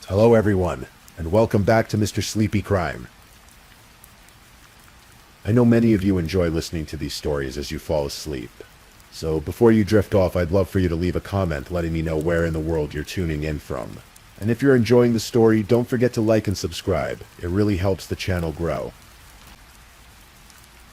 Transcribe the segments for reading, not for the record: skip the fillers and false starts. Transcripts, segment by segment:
Hello everyone, and welcome back to Mr. Sleepy Crime. I know many of you enjoy listening to these stories as you fall asleep. So before you drift off, I'd love for you to leave a comment letting me know where in the world you're tuning in from. And if you're enjoying the story, don't forget to like and subscribe. It really helps the channel grow.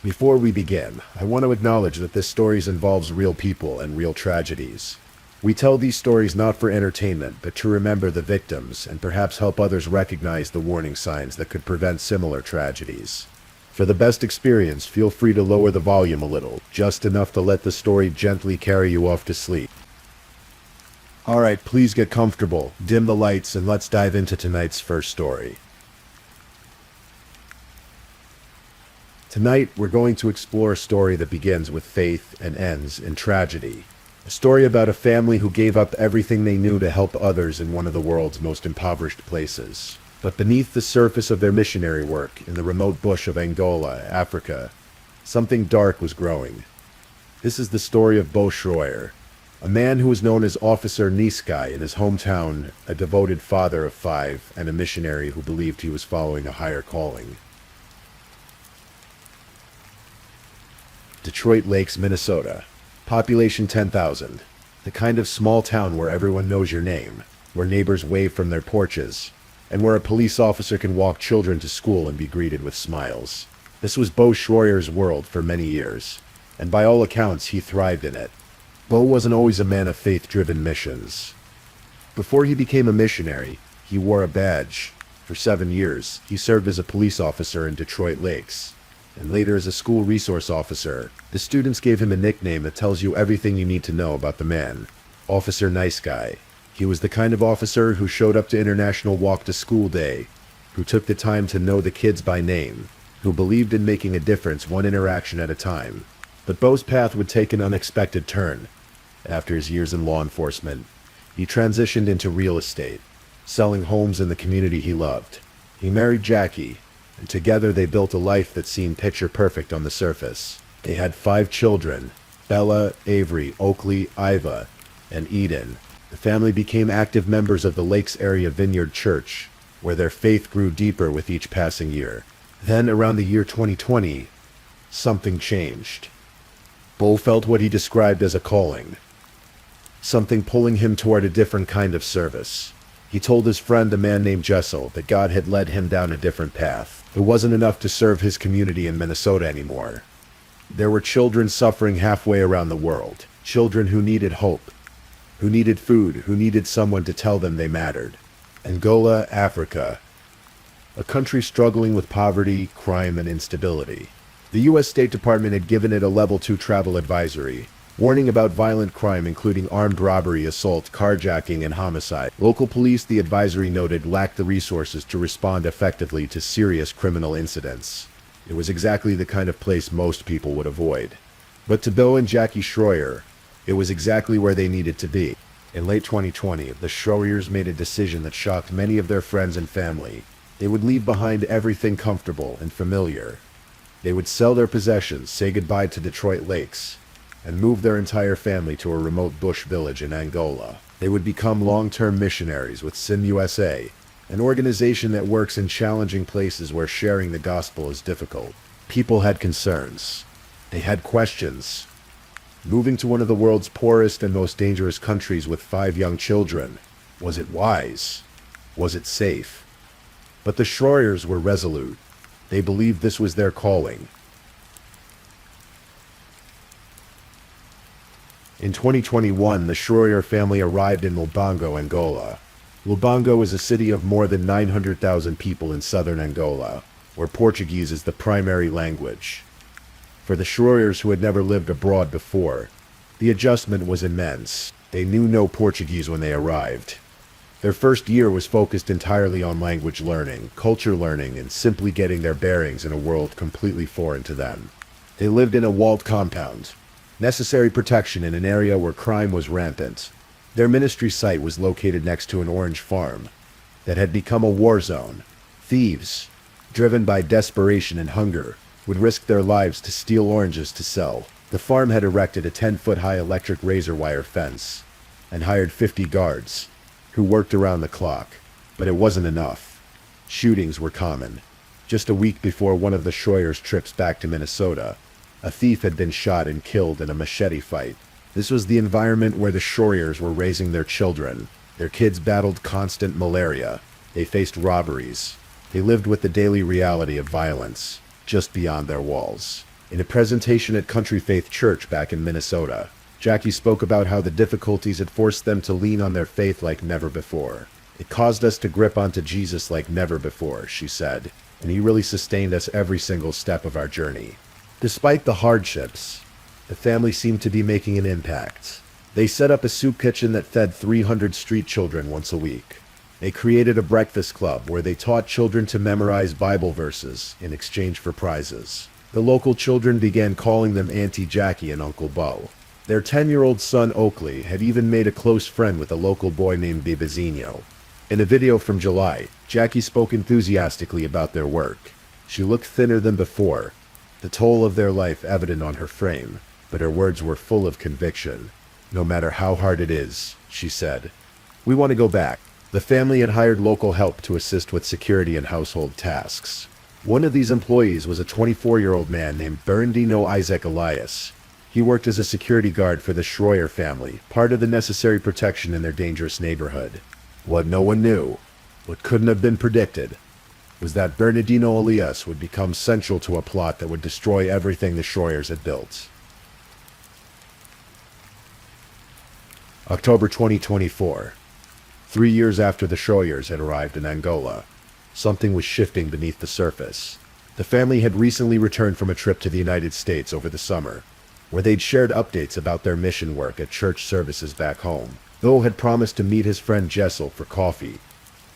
Before we begin, I want to acknowledge that this story involves real people and real tragedies. We tell these stories not for entertainment, but to remember the victims and perhaps help others recognize the warning signs that could prevent similar tragedies. For the best experience, feel free to lower the volume a little, just enough to let the story gently carry you off to sleep. Alright, please get comfortable, dim the lights, and let's dive into tonight's first story. Tonight, we're going to explore a story that begins with faith and ends in tragedy. A story about a family who gave up everything they knew to help others in one of the world's most impoverished places. But beneath the surface of their missionary work in the remote bush of Angola, Africa, something dark was growing. This is the story of Bo Schroyer, a man who was known as Officer Niskai in his hometown, a devoted father of 5, and a missionary who believed he was following a higher calling. Detroit Lakes, Minnesota. Population 10,000. The kind of small town where everyone knows your name, where neighbors wave from their porches, and where a police officer can walk children to school and be greeted with smiles. This was Bo Schroyer's world for many years, and by all accounts he thrived in it. Bo wasn't always a man of faith-driven missions. Before he became a missionary, he wore a badge. For 7 years, he served as a police officer in Detroit Lakes, and later as a school resource officer. The students gave him a nickname that tells you everything you need to know about the man: Officer Nice Guy. He was the kind of officer who showed up to International Walk to School Day, who took the time to know the kids by name, who believed in making a difference one interaction at a time. But Bo's path would take an unexpected turn. After his years in law enforcement, he transitioned into real estate, selling homes in the community he loved. He married Jackie, and together they built a life that seemed picture perfect on the surface. They had 5 children: Bella, Avery, Oakley, Iva, and Eden. The family became active members of the Lakes Area Vineyard Church, where their faith grew deeper with each passing year. Then, around the year 2020, something changed. Bo felt what he described as a calling, something pulling him toward a different kind of service. He told his friend, a man named Jessel, that God had led him down a different path. It wasn't enough to serve his community in Minnesota anymore. There were children suffering halfway around the world, children who needed hope, who needed food, who needed someone to tell them they mattered. Angola, Africa, a country struggling with poverty, crime, and instability. The U.S. State Department had given it a Level 2 travel advisory, warning about violent crime including armed robbery, assault, carjacking, and homicide. Local police, the advisory noted, lacked the resources to respond effectively to serious criminal incidents. It was exactly the kind of place most people would avoid. But to Bo and Jackie Schroyer, it was exactly where they needed to be. In late 2020, the Schroyers made a decision that shocked many of their friends and family. They would leave behind everything comfortable and familiar. They would sell their possessions, say goodbye to Detroit Lakes, and move their entire family to a remote bush village in Angola. They would become long-term missionaries with Sin USA, an organization that works in challenging places where sharing the gospel is difficult. People had concerns. They had questions. Moving to one of the world's poorest and most dangerous countries with 5 young children, was it wise? Was it safe? But the Schroyers were resolute. They believed this was their calling. In 2021, the Schroyer family arrived in Lubango, Angola. Lubango is a city of more than 900,000 people in southern Angola, where Portuguese is the primary language. For the Schroyers, who had never lived abroad before, the adjustment was immense. They knew no Portuguese when they arrived. Their first year was focused entirely on language learning, culture learning, and simply getting their bearings in a world completely foreign to them. They lived in a walled compound, necessary protection in an area where crime was rampant. Their ministry site was located next to an orange farm that had become a war zone. Thieves, driven by desperation and hunger, would risk their lives to steal oranges to sell. The farm had erected a 10-foot-high electric razor wire fence and hired 50 guards, who worked around the clock. But it wasn't enough. Shootings were common. Just a week before one of the Schroyers' trips back to Minnesota, a thief had been shot and killed in a machete fight. This was the environment where the Schroyers were raising their children. Their kids battled constant malaria. They faced robberies. They lived with the daily reality of violence, just beyond their walls. In a presentation at Country Faith Church back in Minnesota, Jackie spoke about how the difficulties had forced them to lean on their faith like never before. It caused us to grip onto Jesus like never before, she said, and he really sustained us every single step of our journey. Despite the hardships, the family seemed to be making an impact. They set up a soup kitchen that fed 300 street children once a week. They created a breakfast club where they taught children to memorize Bible verses in exchange for prizes. The local children began calling them Auntie Jackie and Uncle Bo. Their 10-year-old son Oakley had even made a close friend with a local boy named Bibazino. In a video from July, Jackie spoke enthusiastically about their work. She looked thinner than before, the toll of their life evident on her frame, but her words were full of conviction. No matter how hard it is, she said, we want to go back. The family had hired local help to assist with security and household tasks. One of these employees was a 24-year-old man named Bernardino Isaac Elias. He worked as a security guard for the Schroyer family, part of the necessary protection in their dangerous neighborhood. What no one knew, what couldn't have been predicted, was that Bernardino Elias would become central to a plot that would destroy everything the Schroyers had built. October 2024. 3 years after the Schroyers had arrived in Angola, something was shifting beneath the surface. The family had recently returned from a trip to the United States over the summer, where they'd shared updates about their mission work at church services back home. Bill had promised to meet his friend Jessel for coffee,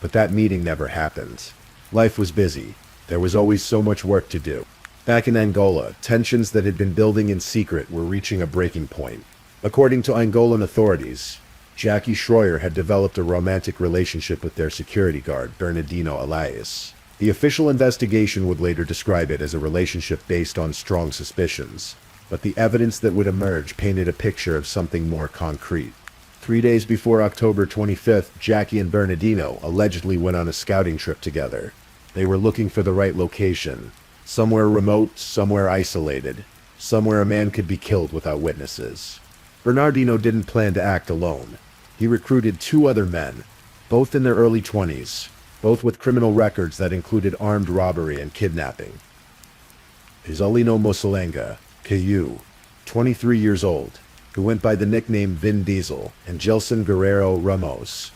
but that meeting never happened. Life was busy. There was always so much work to do. Back in Angola, tensions that had been building in secret were reaching a breaking point. According to Angolan authorities, Jackie Schroyer had developed a romantic relationship with their security guard, Bernardino Elias. The official investigation would later describe it as a relationship based on strong suspicions, but the evidence that would emerge painted a picture of something more concrete. 3 days before October 25th, Jackie and Bernardino allegedly went on a scouting trip together. They were looking for the right location, somewhere remote, somewhere isolated, somewhere a man could be killed without witnesses. Bernardino didn't plan to act alone. He recruited 2 other men, both in their early 20s, both with criminal records that included armed robbery and kidnapping. Isolino Mosalenga, KU, 23 years old, who went by the nickname Vin Diesel, and Gelson Guerrero Ramos,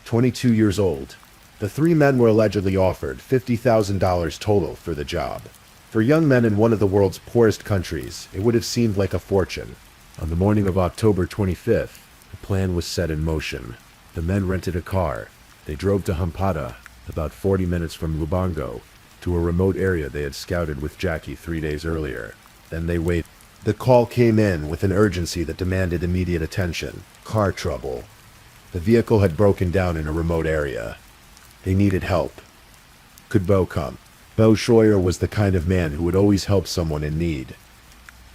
22 years old. The 3 men were allegedly offered $50,000 total for the job. For young men in one of the world's poorest countries, it would have seemed like a fortune. On the morning of October 25th, the plan was set in motion. The men rented a car. They drove to Hampada, about 40 minutes from Lubango, to a remote area they had scouted with Jackie 3 days earlier. Then they waited. The call came in with an urgency that demanded immediate attention. Car trouble. The vehicle had broken down in a remote area. They needed help. Could Bo come? Bo Schroyer was the kind of man who would always help someone in need.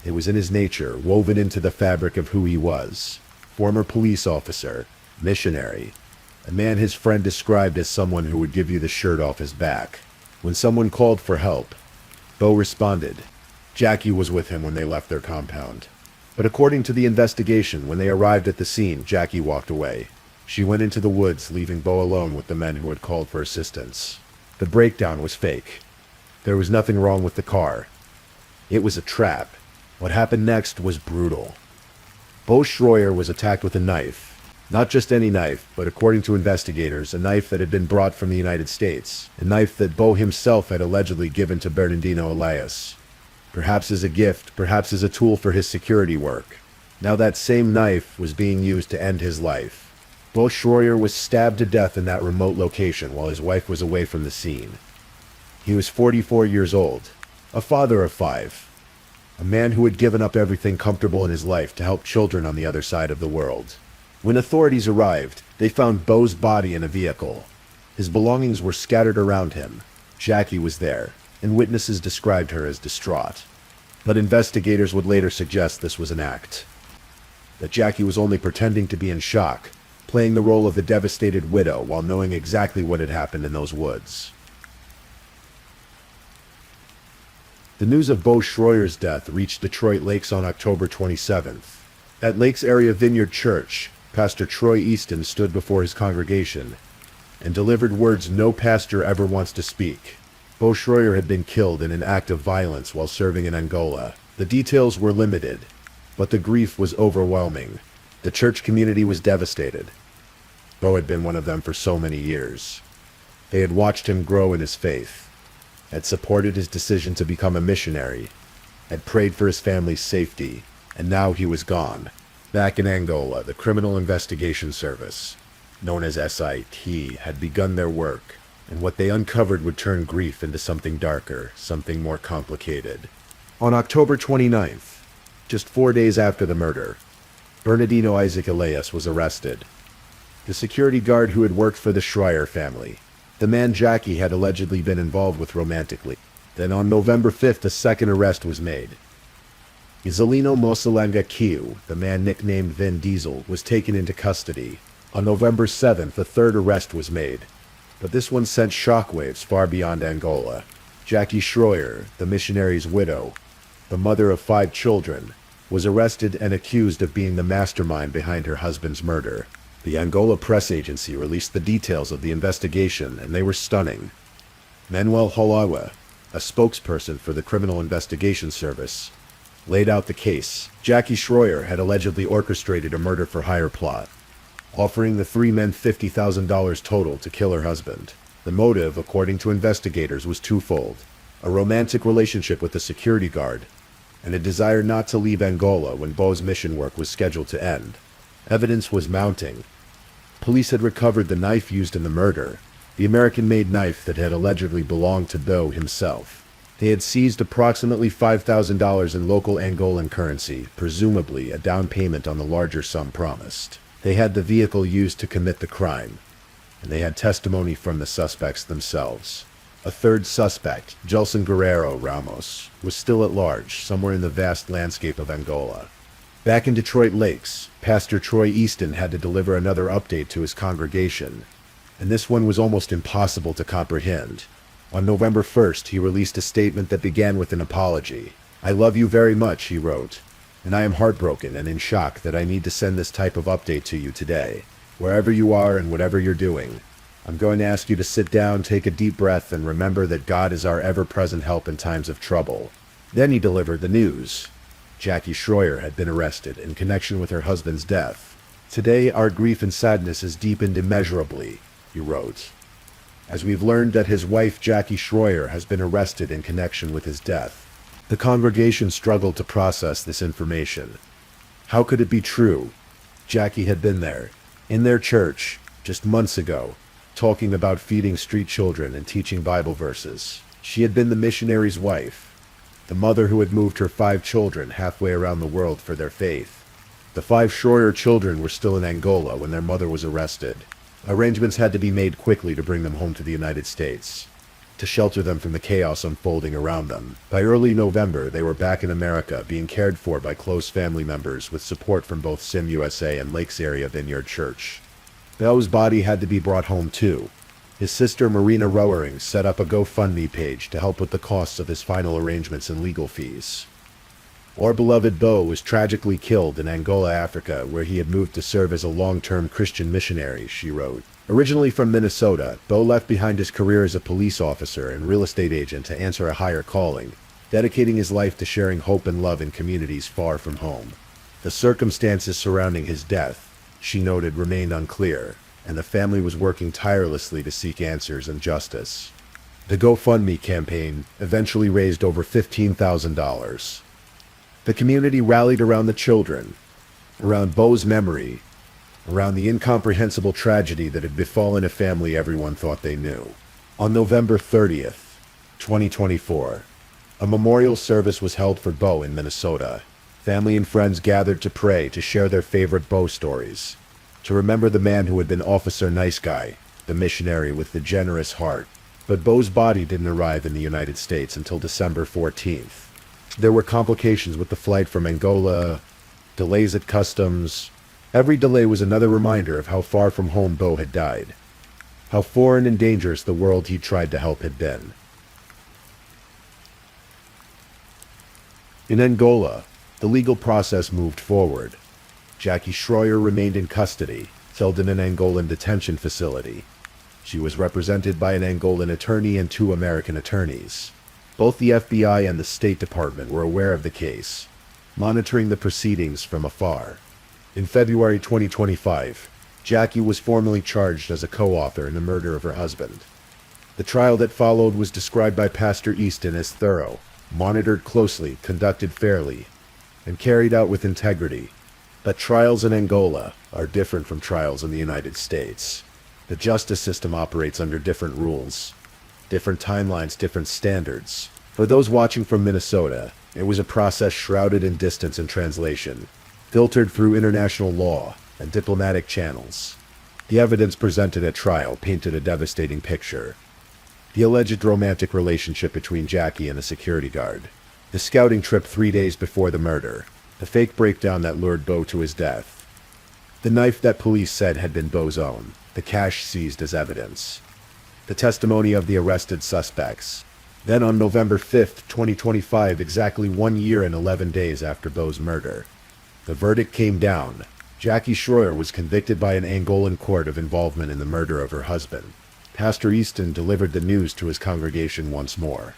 It was in his nature, woven into the fabric of who he was. Former police officer, missionary, a man his friend described as someone who would give you the shirt off his back. When someone called for help, Bo responded. Jackie was with him when they left their compound. But according to the investigation, when they arrived at the scene, Jackie walked away. She went into the woods, leaving Bo alone with the men who had called for assistance. The breakdown was fake. There was nothing wrong with the car. It was a trap. What happened next was brutal. Bo Schroyer was attacked with a knife. Not just any knife, but according to investigators, a knife that had been brought from the United States. A knife that Bo himself had allegedly given to Bernardino Elias. Perhaps as a gift, perhaps as a tool for his security work. Now that same knife was being used to end his life. Bo Schroyer was stabbed to death in that remote location while his wife was away from the scene. He was 44 years old, a father of 5, a man who had given up everything comfortable in his life to help children on the other side of the world. When authorities arrived, they found Bo's body in a vehicle. His belongings were scattered around him. Jackie was there, and witnesses described her as distraught. But investigators would later suggest this was an act. That Jackie was only pretending to be in shock, playing the role of the devastated widow while knowing exactly what had happened in those woods. The news of Bo Schroyer's death reached Detroit Lakes on October 27th. At Lakes Area Vineyard Church, Pastor Troy Easton stood before his congregation and delivered words no pastor ever wants to speak. Bo Schroyer had been killed in an act of violence while serving in Angola. The details were limited, but the grief was overwhelming. The church community was devastated. Bo had been one of them for so many years. They had watched him grow in his faith, had supported his decision to become a missionary, had prayed for his family's safety, and now he was gone. Back in Angola, the Criminal Investigation Service, known as SIT, had begun their work, and what they uncovered would turn grief into something darker, something more complicated. On October 29th, just 4 days after the murder, Bernardino Isaac Elias was arrested. The security guard who had worked for the Schreier family, the man Jackie had allegedly been involved with romantically. Then on November 5th, a second arrest was made. Isolino Mosalanga Kiu, the man nicknamed Vin Diesel, was taken into custody. On November 7th, a third arrest was made, but this one sent shockwaves far beyond Angola. Jackie Schroyer, the missionary's widow, the mother of 5 children, was arrested and accused of being the mastermind behind her husband's murder. The Angola press agency released the details of the investigation, and they were stunning. Manuel Holawa, a spokesperson for the Criminal Investigation Service, laid out the case. Jackie Schroyer had allegedly orchestrated a murder-for-hire plot, offering the 3 men $50,000 total to kill her husband. The motive, according to investigators, was twofold: a romantic relationship with the security guard, and a desire not to leave Angola when Bo's mission work was scheduled to end. Evidence was mounting. Police had recovered the knife used in the murder, the American-made knife that had allegedly belonged to Bo himself. They had seized approximately $5,000 in local Angolan currency, presumably a down payment on the larger sum promised. They had the vehicle used to commit the crime, and they had testimony from the suspects themselves. A third suspect, Gelson Guerrero Ramos, was still at large, somewhere in the vast landscape of Angola. Back in Detroit Lakes, Pastor Troy Easton had to deliver another update to his congregation, and this one was almost impossible to comprehend. On November 1st, he released a statement that began with an apology. "I love you very much," he wrote, "and I am heartbroken and in shock that I need to send this type of update to you today. Wherever you are and whatever you're doing, I'm going to ask you to sit down, take a deep breath, and remember that God is our ever-present help in times of trouble." Then he delivered the news. Jackie Schroyer had been arrested in connection with her husband's death. "Today, our grief and sadness has deepened immeasurably," he wrote, "as we've learned that his wife, Jackie Schroyer, has been arrested in connection with his death." The congregation struggled to process this information. How could it be true? Jackie had been there, in their church, just months ago, talking about feeding street children and teaching Bible verses. She had been the missionary's wife, the mother who had moved her 5 children halfway around the world for their faith. The 5 Schroyer children were still in Angola when their mother was arrested. Arrangements had to be made quickly to bring them home to the United States, to shelter them from the chaos unfolding around them. By early November, they were back in America, being cared for by close family members with support from both SIM USA and Lakes Area Vineyard Church. Bo's body had to be brought home too. His sister Marina Rowering set up a GoFundMe page to help with the costs of his final arrangements and legal fees. Our beloved Bo was tragically killed in Angola, Africa, where he had moved to serve as a long-term Christian missionary, she wrote. Originally from Minnesota, Bo left behind his career as a police officer and real estate agent to answer a higher calling, dedicating his life to sharing hope and love in communities far from home. The circumstances surrounding his death, she noted, remained unclear, and the family was working tirelessly to seek answers and justice. The GoFundMe campaign eventually raised over $15,000. The community rallied around the children, around Bo's memory, around the incomprehensible tragedy that had befallen a family everyone thought they knew. On November 30th, 2024, a memorial service was held for Bo in Minnesota. Family and friends gathered to pray, to share their favorite Bo stories, to remember the man who had been Officer Nice Guy, the missionary with the generous heart. But Bo's body didn't arrive in the United States until December 14th. There were complications with the flight from Angola, delays at customs, Every delay was another reminder of how far from home Bo had died, how foreign and dangerous the world he tried to help had been. In Angola, the legal process moved forward. Jackie Schroyer remained in custody, held in an Angolan detention facility. She was represented by an Angolan attorney and 2 American attorneys. Both the FBI and the State Department were aware of the case, monitoring the proceedings from afar. In February 2025, Jackie was formally charged as a co-author in the murder of her husband. The trial that followed was described by Pastor Easton as thorough, monitored closely, conducted fairly, and carried out with integrity. But trials in Angola are different from trials in the United States. The justice system operates under different rules, different timelines, different standards. For those watching from Minnesota, it was a process shrouded in distance and translation, filtered through international law and diplomatic channels. The evidence presented at trial painted a devastating picture. The alleged romantic relationship between Jackie and a security guard, the scouting trip 3 days before the murder, the fake breakdown that lured Bo to his death, the knife that police said had been Bo's own, the cash seized as evidence, the testimony of the arrested suspects. Then on November 5, 2025, exactly 1 year and 11 days after Bo's murder, the verdict came down. Jackie Schroyer was convicted by an Angolan court of involvement in the murder of her husband. Pastor Easton delivered the news to his congregation once more.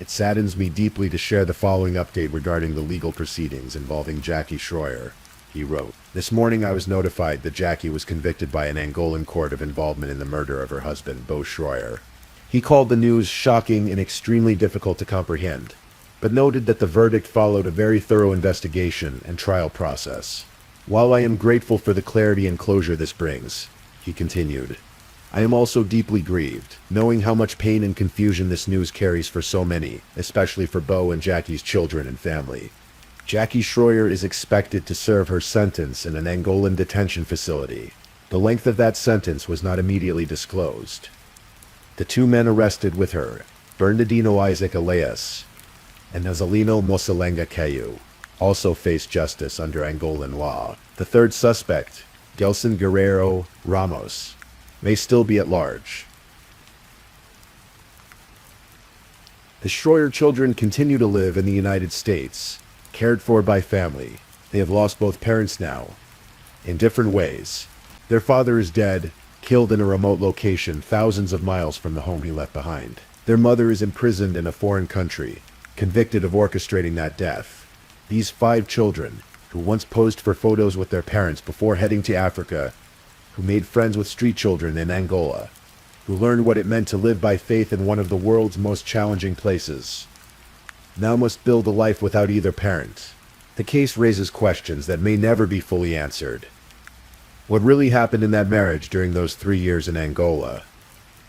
It saddens me deeply to share the following update regarding the legal proceedings involving Jackie Schroyer. He wrote, "This morning I was notified that Jackie was convicted by an Angolan court of involvement in the murder of her husband, Bo Schroyer. He called the news shocking and extremely difficult to comprehend, but noted that the verdict followed a very thorough investigation and trial process. While I am grateful for the clarity and closure this brings," he continued, "I am also deeply grieved, knowing how much pain and confusion this news carries for so many, especially for Bo and Jackie's children and family. Jackie Schroyer is expected to serve her sentence in an Angolan detention facility. The length of that sentence was not immediately disclosed. The 2 men arrested with her, Bernardino Isaac Elias and Nazalino Mosalenga Cayu, also face justice under Angolan law. The third suspect, Gelson Guerrero Ramos, may still be at large. The Schroyer children continue to live in the United States, cared for by family. They have lost both parents now, in different ways. Their father is dead, killed in a remote location thousands of miles from the home he left behind. Their mother is imprisoned in a foreign country, convicted of orchestrating that death. These 5 children, who once posed for photos with their parents before heading to Africa, who made friends with street children in Angola, who learned what it meant to live by faith in one of the world's most challenging places, now must build a life without either parent. The case raises questions that may never be fully answered. What really happened in that marriage during those 3 years in Angola?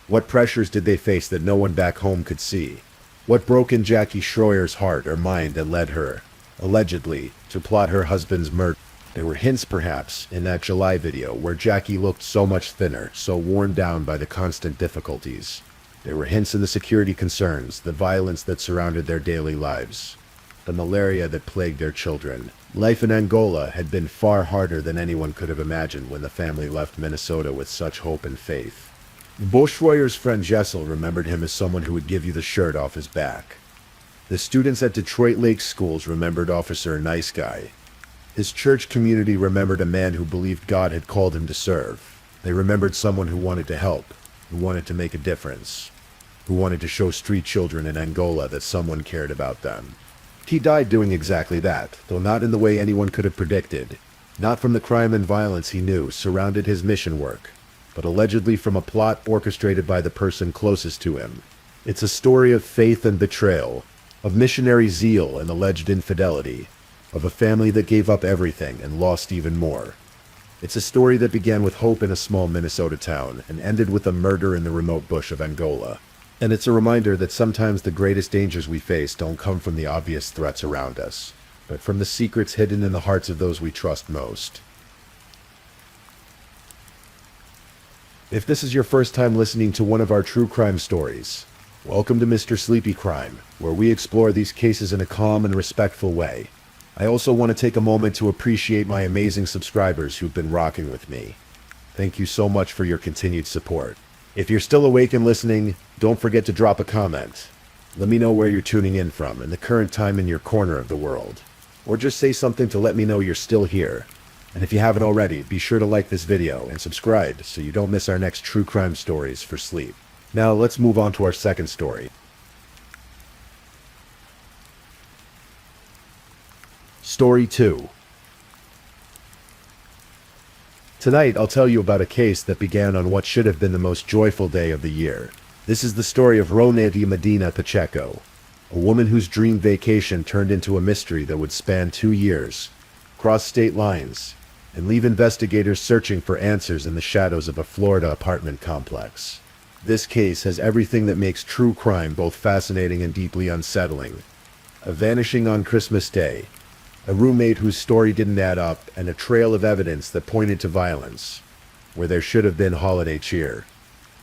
What pressures did they face that no one back home could see? What broke in Jackie Schroyer's heart or mind that led her, allegedly, to plot her husband's murder? There were hints, perhaps, in that July video where Jackie looked so much thinner, so worn down by the constant difficulties. There were hints in the security concerns, the violence that surrounded their daily lives, the malaria that plagued their children. Life in Angola had been far harder than anyone could have imagined when the family left Minnesota with such hope and faith. Bo Schroyer's friend Jessel remembered him as someone who would give you the shirt off his back. The students at Detroit Lake schools remembered Officer Nice Guy. His church community remembered a man who believed God had called him to serve. They remembered someone who wanted to help, who wanted to make a difference, who wanted to show street children in Angola that someone cared about them. He died doing exactly that, though not in the way anyone could have predicted. Not from the crime and violence he knew surrounded his mission work, but allegedly from a plot orchestrated by the person closest to him. It's a story of faith and betrayal, of missionary zeal and alleged infidelity, of a family that gave up everything and lost even more. It's a story that began with hope in a small Minnesota town and ended with a murder in the remote bush of Angola. And it's a reminder that sometimes the greatest dangers we face don't come from the obvious threats around us, but from the secrets hidden in the hearts of those we trust most. If this is your first time listening to one of our true crime stories, welcome to Mr. Sleepy Crime, where we explore these cases in a calm and respectful way. I also want to take a moment to appreciate my amazing subscribers who've been rocking with me. Thank you so much for your continued support. If you're still awake and listening, don't forget to drop a comment. Let me know where you're tuning in from and the current time in your corner of the world. Or just say something to let me know you're still here. And if you haven't already, be sure to like this video and subscribe so you don't miss our next true crime stories for sleep. Now let's move on to our second story. Story 2. Tonight I'll tell you about a case that began on what should have been the most joyful day of the year. This is the story of Ronnie Medina Pacheco, a woman whose dream vacation turned into a mystery that would span 2 years, cross state lines, and leave investigators searching for answers in the shadows of a Florida apartment complex. This case has everything that makes true crime both fascinating and deeply unsettling. A vanishing on Christmas Day, a roommate whose story didn't add up, and a trail of evidence that pointed to violence, where there should have been holiday cheer.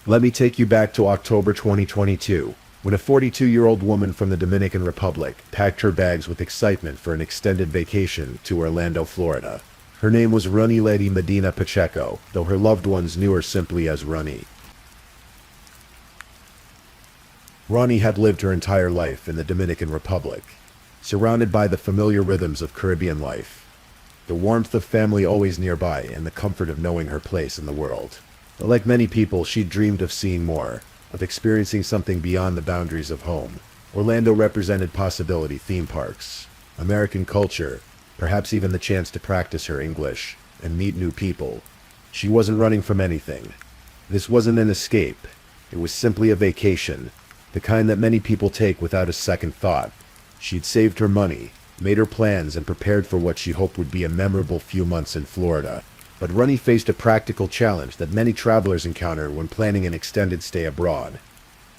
Let me take you back to October 2022, when a 42-year-old woman from the Dominican Republic packed her bags with excitement for an extended vacation to Orlando, Florida. Her name was Ronnie Medina Pacheco, though her loved ones knew her simply as Ronnie. Ronnie had lived her entire life in the Dominican Republic, surrounded by the familiar rhythms of Caribbean life, the warmth of family always nearby, and the comfort of knowing her place in the world. But like many people, she dreamed of seeing more, of experiencing something beyond the boundaries of home. Orlando represented possibility: theme parks, American culture, perhaps even the chance to practice her English and meet new people. She wasn't running from anything. This wasn't an escape. It was simply a vacation, the kind that many people take without a second thought. She'd saved her money, made her plans, and prepared for what she hoped would be a memorable few months in Florida. But Ronnie faced a practical challenge that many travelers encounter when planning an extended stay abroad.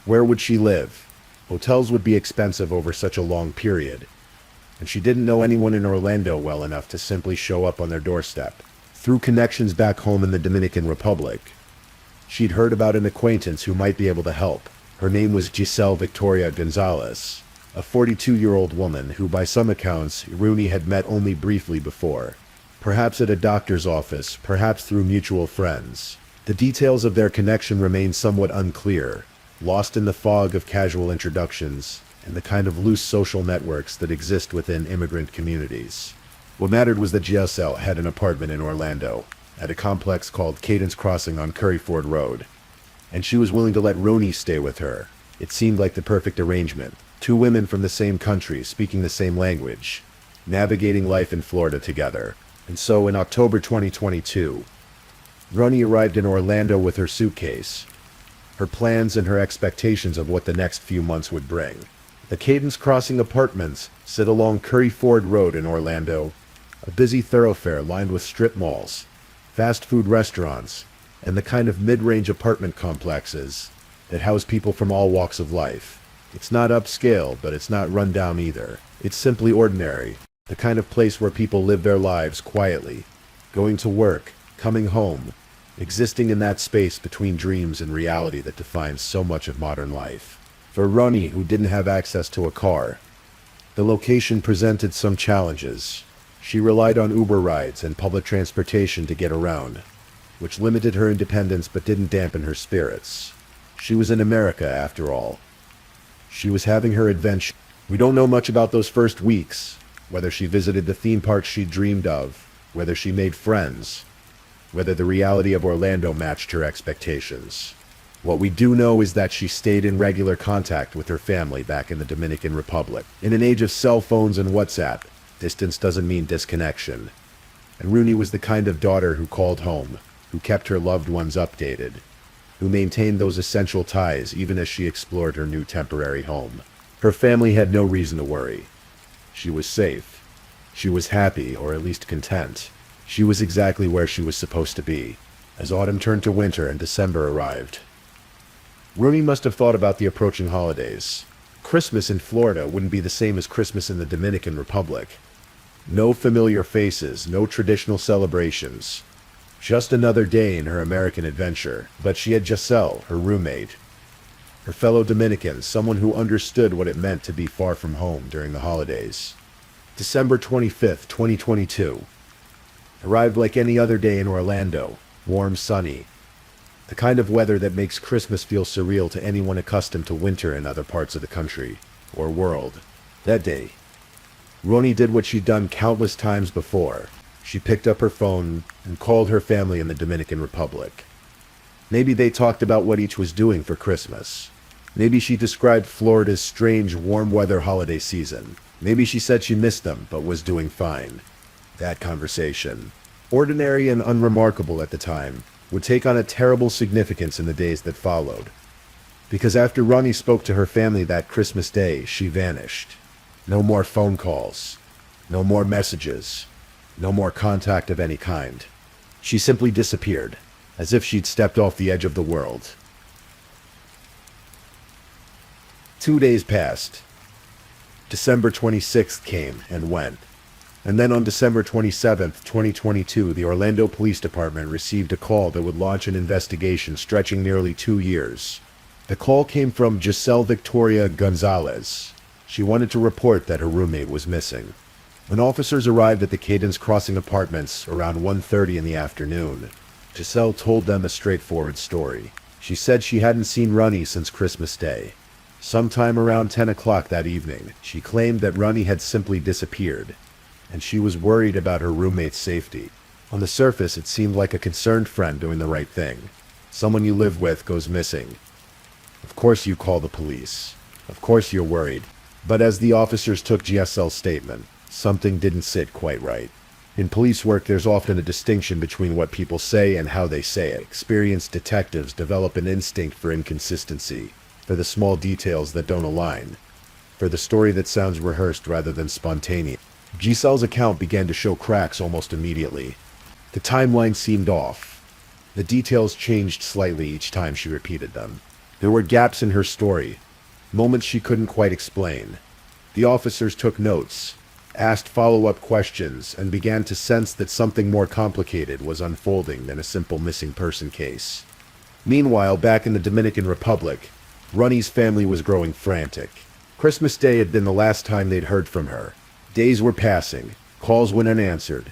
Where would she live? Hotels would be expensive over such a long period, and she didn't know anyone in Orlando well enough to simply show up on their doorstep. Through connections back home in the Dominican Republic, she'd heard about an acquaintance who might be able to help. Her name was Giselle Victoria Gonzalez, a 42-year-old woman who, by some accounts, Ronnie had met only briefly before. Perhaps at a doctor's office, perhaps through mutual friends. The details of their connection remained somewhat unclear, lost in the fog of casual introductions and the kind of loose social networks that exist within immigrant communities. What mattered was that Giselle had an apartment in Orlando, at a complex called Cadence Crossing on Curryford Road, and she was willing to let Ronnie stay with her. It seemed like the perfect arrangement. Two women from the same country, speaking the same language, navigating life in Florida together. And so in October 2022, Ronnie arrived in Orlando with her suitcase, her plans and her expectations of what the next few months would bring. The Cadence Crossing Apartments sit along Curryford Road in Orlando, a busy thoroughfare lined with strip malls, fast food restaurants, and the kind of mid-range apartment complexes that house people from all walks of life. It's not upscale, but it's not run down either. It's simply ordinary, the kind of place where people live their lives quietly, going to work, coming home, existing in that space between dreams and reality that defines so much of modern life. For Ronnie, who didn't have access to a car, the location presented some challenges. She relied on Uber rides and public transportation to get around, which limited her independence but didn't dampen her spirits. She was in America, after all. She was having her adventure. We don't know much about those first weeks, whether she visited the theme parks she dreamed of, whether she made friends, whether the reality of Orlando matched her expectations. What we do know is that she stayed in regular contact with her family back in the Dominican Republic. In an age of cell phones and WhatsApp, distance doesn't mean disconnection. And Ronnie was the kind of daughter who called home, who kept her loved ones updated, who maintained those essential ties even as she explored her new temporary home. Her family had no reason to worry. She was safe. She was happy, or at least content. She was exactly where she was supposed to be, as autumn turned to winter and December arrived. Ronnie must have thought about the approaching holidays. Christmas in Florida wouldn't be the same as Christmas in the Dominican Republic. No familiar faces, no traditional celebrations. Just another day in her American adventure. But she had Giselle, her roommate, her fellow Dominican, someone who understood what it meant to be far from home during the holidays. December 25th, 2022. Arrived like any other day in Orlando, warm, sunny. The kind of weather that makes Christmas feel surreal to anyone accustomed to winter in other parts of the country, or world. That day, Roni did what she'd done countless times before. She picked up her phone and called her family in the Dominican Republic. Maybe they talked about what each was doing for Christmas. Maybe she described Florida's strange warm weather holiday season. Maybe she said she missed them, but was doing fine. That conversation, ordinary and unremarkable at the time, would take on a terrible significance in the days that followed. Because after Roni spoke to her family that Christmas day, she vanished. No more phone calls. No more messages. No more contact of any kind. She simply disappeared, as if she'd stepped off the edge of the world. 2 days passed. December 26th came and went. And then on December 27th, 2022, the Orlando Police Department received a call that would launch an investigation stretching nearly 2 years. The call came from Giselle Victoria Gonzalez. She wanted to report that her roommate was missing. When officers arrived at the Cadence Crossing Apartments around 1:30 in the afternoon, Giselle told them a straightforward story. She said she hadn't seen Roni since Christmas Day. Sometime around 10 o'clock that evening, she claimed that Roni had simply disappeared, and she was worried about her roommate's safety. On the surface, it seemed like a concerned friend doing the right thing. Someone you live with goes missing. Of course you call the police. Of course you're worried. But as the officers took Giselle's statement, something didn't sit quite right. In police work, there's often a distinction between what people say and how they say it. Experienced detectives develop an instinct for inconsistency, for the small details that don't align, for the story that sounds rehearsed rather than spontaneous. Giselle's account began to show cracks almost immediately. The timeline seemed off. The details changed slightly each time she repeated them. There were gaps in her story, moments she couldn't quite explain. The officers took notes, asked follow-up questions, and began to sense that something more complicated was unfolding than a simple missing person case. Meanwhile, back in the Dominican Republic, Roni's family was growing frantic. Christmas Day had been the last time they'd heard from her. Days were passing, calls went unanswered,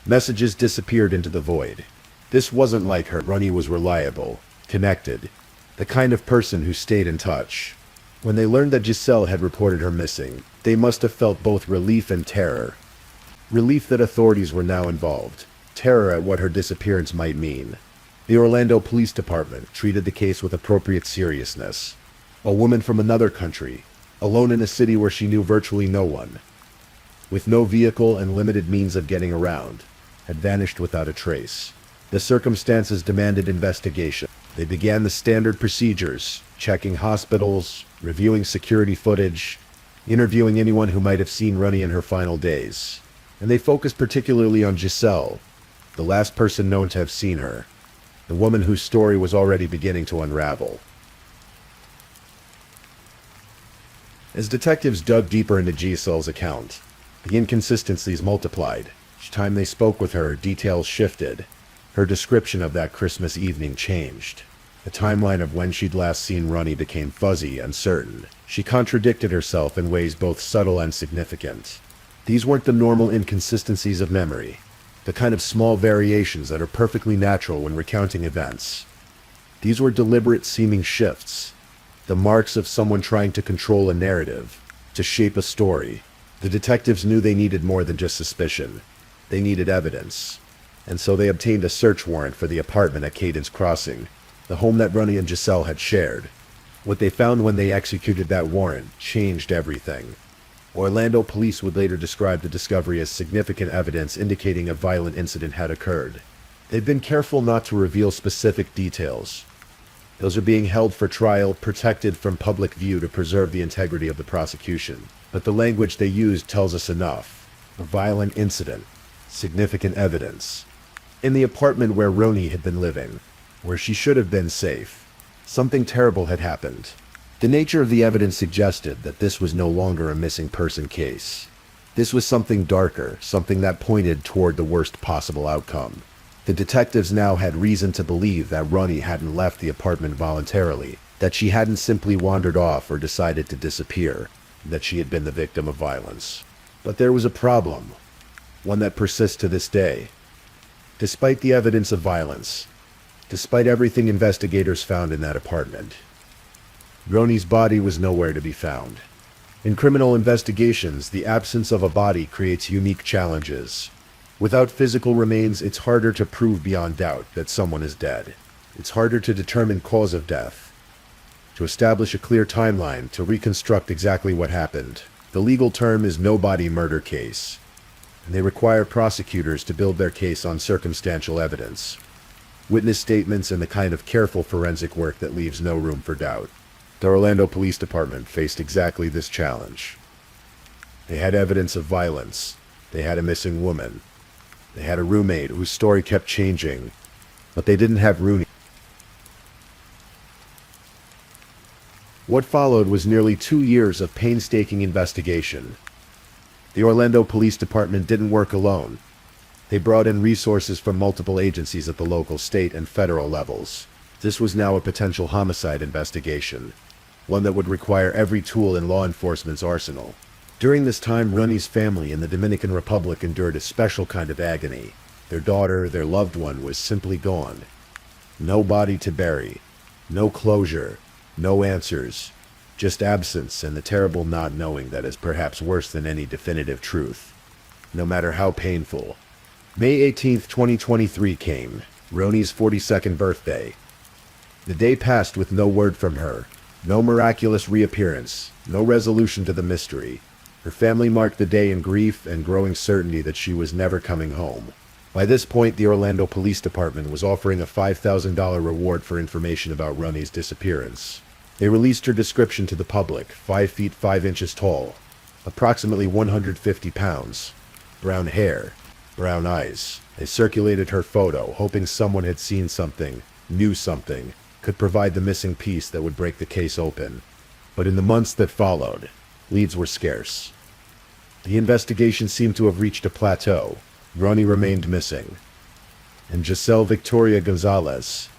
messages disappeared into the void. This wasn't like her. Roni was reliable, connected, the kind of person who stayed in touch. When they learned that Giselle had reported her missing, they must have felt both relief and terror. Relief that authorities were now involved, terror at what her disappearance might mean. The Orlando Police Department treated the case with appropriate seriousness. A woman from another country, alone in a city where she knew virtually no one, with no vehicle and limited means of getting around, had vanished without a trace. The circumstances demanded investigation. They began the standard procedures, checking hospitals, reviewing security footage, interviewing anyone who might have seen Roni in her final days. And they focused particularly on Giselle, the last person known to have seen her, the woman whose story was already beginning to unravel. As detectives dug deeper into Giselle's account, the inconsistencies multiplied. Each time they spoke with her, details shifted. Her description of that Christmas evening changed. The timeline of when she'd last seen Roni became fuzzy, uncertain. She contradicted herself in ways both subtle and significant. These weren't the normal inconsistencies of memory, the kind of small variations that are perfectly natural when recounting events. These were deliberate seeming shifts, the marks of someone trying to control a narrative, to shape a story. The detectives knew they needed more than just suspicion. They needed evidence. And so they obtained a search warrant for the apartment at Cadence Crossing, the home that Roni and Giselle had shared. What they found when they executed that warrant changed everything. Orlando police would later describe the discovery as significant evidence indicating a violent incident had occurred. They've been careful not to reveal specific details. Those are being held for trial, protected from public view to preserve the integrity of the prosecution. But the language they used tells us enough. A violent incident. Significant evidence. In the apartment where Roni had been living, where she should have been safe, something terrible had happened. The nature of the evidence suggested that this was no longer a missing person case. This was something darker, something that pointed toward the worst possible outcome. The detectives now had reason to believe that Roni hadn't left the apartment voluntarily, that she hadn't simply wandered off or decided to disappear, that she had been the victim of violence. But there was a problem, one that persists to this day. Despite the evidence of violence, despite everything investigators found in that apartment, Roni's body was nowhere to be found. In criminal investigations, the absence of a body creates unique challenges. Without physical remains, it's harder to prove beyond doubt that someone is dead. It's harder to determine cause of death, to establish a clear timeline, to reconstruct exactly what happened. The legal term is no-body murder case, and they require prosecutors to build their case on circumstantial evidence, witness statements, and the kind of careful forensic work that leaves no room for doubt. The Orlando Police Department faced exactly this challenge. They had evidence of violence. They had a missing woman. They had a roommate whose story kept changing, but they didn't have Rooney. What followed was nearly 2 years of painstaking investigation. The Orlando Police Department didn't work alone. They brought in resources from multiple agencies at the local, state, and federal levels. This was now a potential homicide investigation, one that would require every tool in law enforcement's arsenal. During this time, Rooney's family in the Dominican Republic endured a special kind of agony. Their daughter, their loved one, was simply gone. No body to bury, no closure, no answers, just absence and the terrible not knowing that is perhaps worse than any definitive truth, no matter how painful. May 18th, 2023 came, Rooney's 42nd birthday. The day passed with no word from her, no miraculous reappearance, no resolution to the mystery. Her family marked the day in grief and growing certainty that she was never coming home. By this point, the Orlando Police Department was offering a $5,000 reward for information about Rooney's disappearance. They released her description to the public: 5 feet 5 inches tall, approximately 150 pounds, brown hair, brown eyes. They circulated her photo, hoping someone had seen something, knew something, could provide the missing piece that would break the case open. But in the months that followed, leads were scarce. The investigation seemed to have reached a plateau. Rooney remained missing, and Giselle Victoria Gonzalez,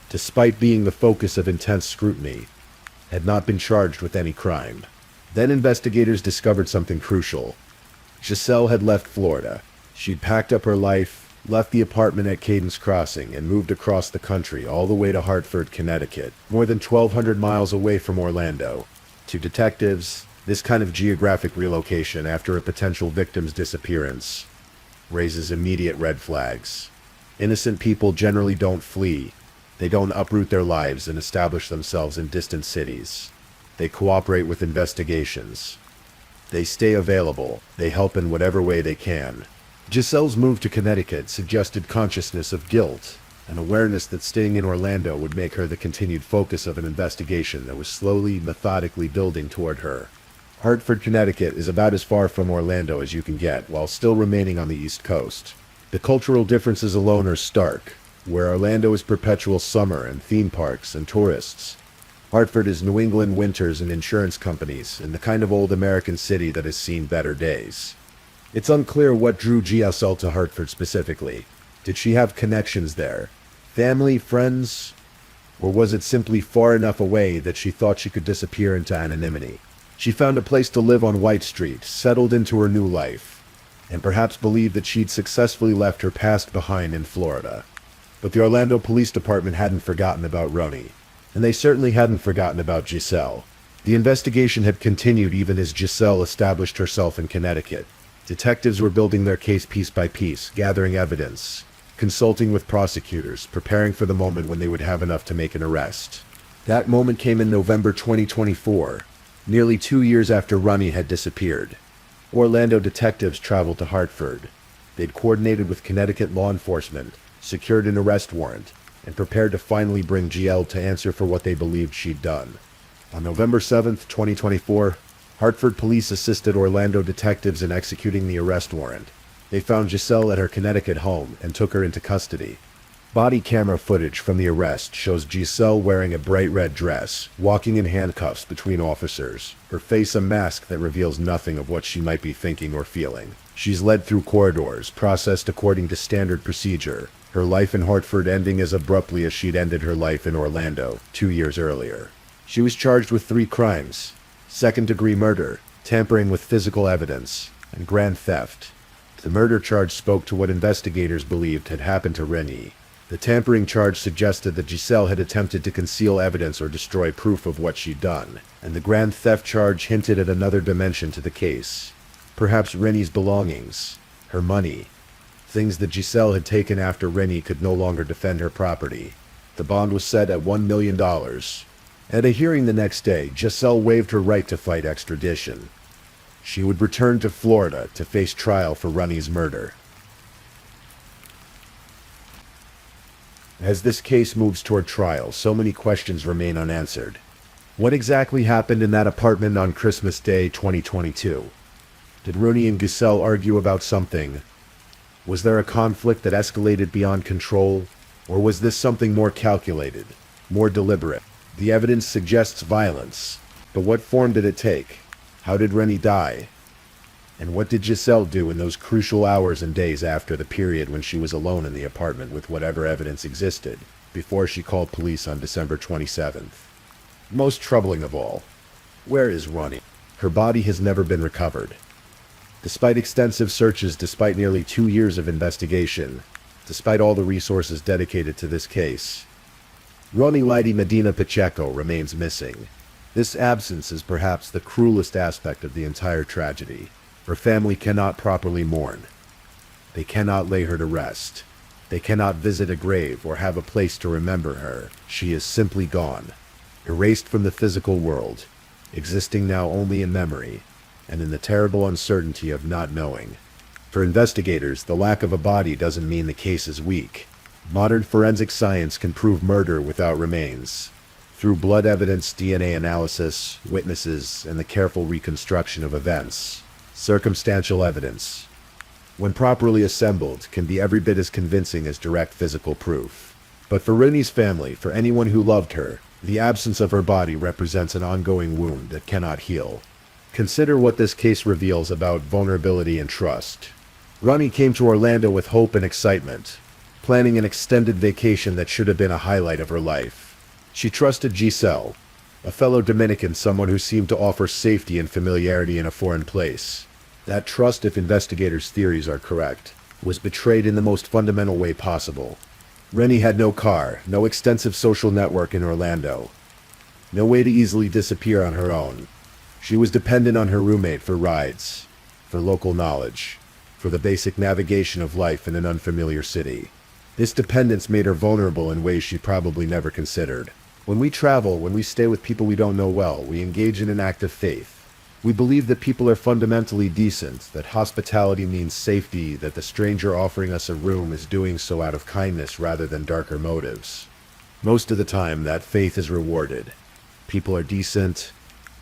despite being the focus of intense scrutiny, had not been charged with any crime. Then investigators discovered something crucial. Giselle had left Florida. She'd packed up her life, left the apartment at Cadence Crossing, and moved across the country all the way to Hartford, Connecticut, more than 1,200 miles away from Orlando. To detectives, this kind of geographic relocation after a potential victim's disappearance raises immediate red flags. Innocent people generally don't flee. They don't uproot their lives and establish themselves in distant cities. They cooperate with investigations. They stay available. They help in whatever way they can. Giselle's move to Connecticut suggested consciousness of guilt, an awareness that staying in Orlando would make her the continued focus of an investigation that was slowly, methodically building toward her. Hartford, Connecticut is about as far from Orlando as you can get, while still remaining on the East Coast. The cultural differences alone are stark. Where Orlando is perpetual summer and theme parks and tourists, Hartford is New England winters and insurance companies and the kind of old American city that has seen better days. It's unclear what drew GSL to Hartford specifically. Did she have connections there? Family, friends? Or was it simply far enough away that she thought she could disappear into anonymity? She found a place to live on White Street, settled into her new life, and perhaps believed that she'd successfully left her past behind in Florida. But the Orlando Police Department hadn't forgotten about Rooney, and they certainly hadn't forgotten about Giselle. The investigation had continued even as Giselle established herself in Connecticut. Detectives were building their case piece by piece, gathering evidence, consulting with prosecutors, preparing for the moment when they would have enough to make an arrest. That moment came in November 2024, nearly 2 years after Rooney had disappeared. Orlando detectives traveled to Hartford. They'd coordinated with Connecticut law enforcement, secured an arrest warrant, and prepared to finally bring GL to answer for what they believed she'd done. On November 7th, 2024, Hartford police assisted Orlando detectives in executing the arrest warrant. They found Giselle at her Connecticut home and took her into custody. Body camera footage from the arrest shows Giselle wearing a bright red dress, walking in handcuffs between officers, her face a mask that reveals nothing of what she might be thinking or feeling. She's led through corridors, processed according to standard procedure, her life in Hartford ending as abruptly as she'd ended her life in Orlando 2 years earlier. She was charged with 3 crimes: second-degree murder, tampering with physical evidence, and grand theft. The murder charge spoke to what investigators believed had happened to Rennie. The tampering charge suggested that Giselle had attempted to conceal evidence or destroy proof of what she'd done, and the grand theft charge hinted at another dimension to the case. Perhaps Rennie's belongings, her money, things that Giselle had taken after Rennie could no longer defend her property. The bond was set at $1 million. At a hearing the next day, Giselle waived her right to fight extradition. She would return to Florida to face trial for Rennie's murder. As this case moves toward trial, so many questions remain unanswered. What exactly happened in that apartment on Christmas Day 2022? Did Rooney and Giselle argue about something? Was there a conflict that escalated beyond control? Or was this something more calculated, more deliberate? The evidence suggests violence, but what form did it take? How did Rennie die? And what did Giselle do in those crucial hours and days after the period when she was alone in the apartment with whatever evidence existed, before she called police on December 27th? Most troubling of all, where is Rennie? Her body has never been recovered. Despite extensive searches, despite nearly 2 years of investigation, despite all the resources dedicated to this case, Rennie Lady Medina Pacheco remains missing. This absence is perhaps the cruelest aspect of the entire tragedy. Her family cannot properly mourn. They cannot lay her to rest. They cannot visit a grave or have a place to remember her. She is simply gone, erased from the physical world, existing now only in memory, and in the terrible uncertainty of not knowing. For investigators, the lack of a body doesn't mean the case is weak. Modern forensic science can prove murder without remains. Through blood evidence, DNA analysis, witnesses, and the careful reconstruction of events. Circumstantial evidence, when properly assembled, can be every bit as convincing as direct physical proof. But for Rennie's family, for anyone who loved her, the absence of her body represents an ongoing wound that cannot heal. Consider what this case reveals about vulnerability and trust. Rennie came to Orlando with hope and excitement, planning an extended vacation that should have been a highlight of her life. She trusted Giselle, a fellow Dominican, someone who seemed to offer safety and familiarity in a foreign place. That trust, if investigators' theories are correct, was betrayed in the most fundamental way possible. Rennie had no car, no extensive social network in Orlando, no way to easily disappear on her own. She was dependent on her roommate for rides, for local knowledge, for the basic navigation of life in an unfamiliar city. This dependence made her vulnerable in ways she probably never considered. When we travel, when we stay with people we don't know well, we engage in an act of faith. We believe that people are fundamentally decent, that hospitality means safety, that the stranger offering us a room is doing so out of kindness rather than darker motives. Most of the time, that faith is rewarded. People are decent,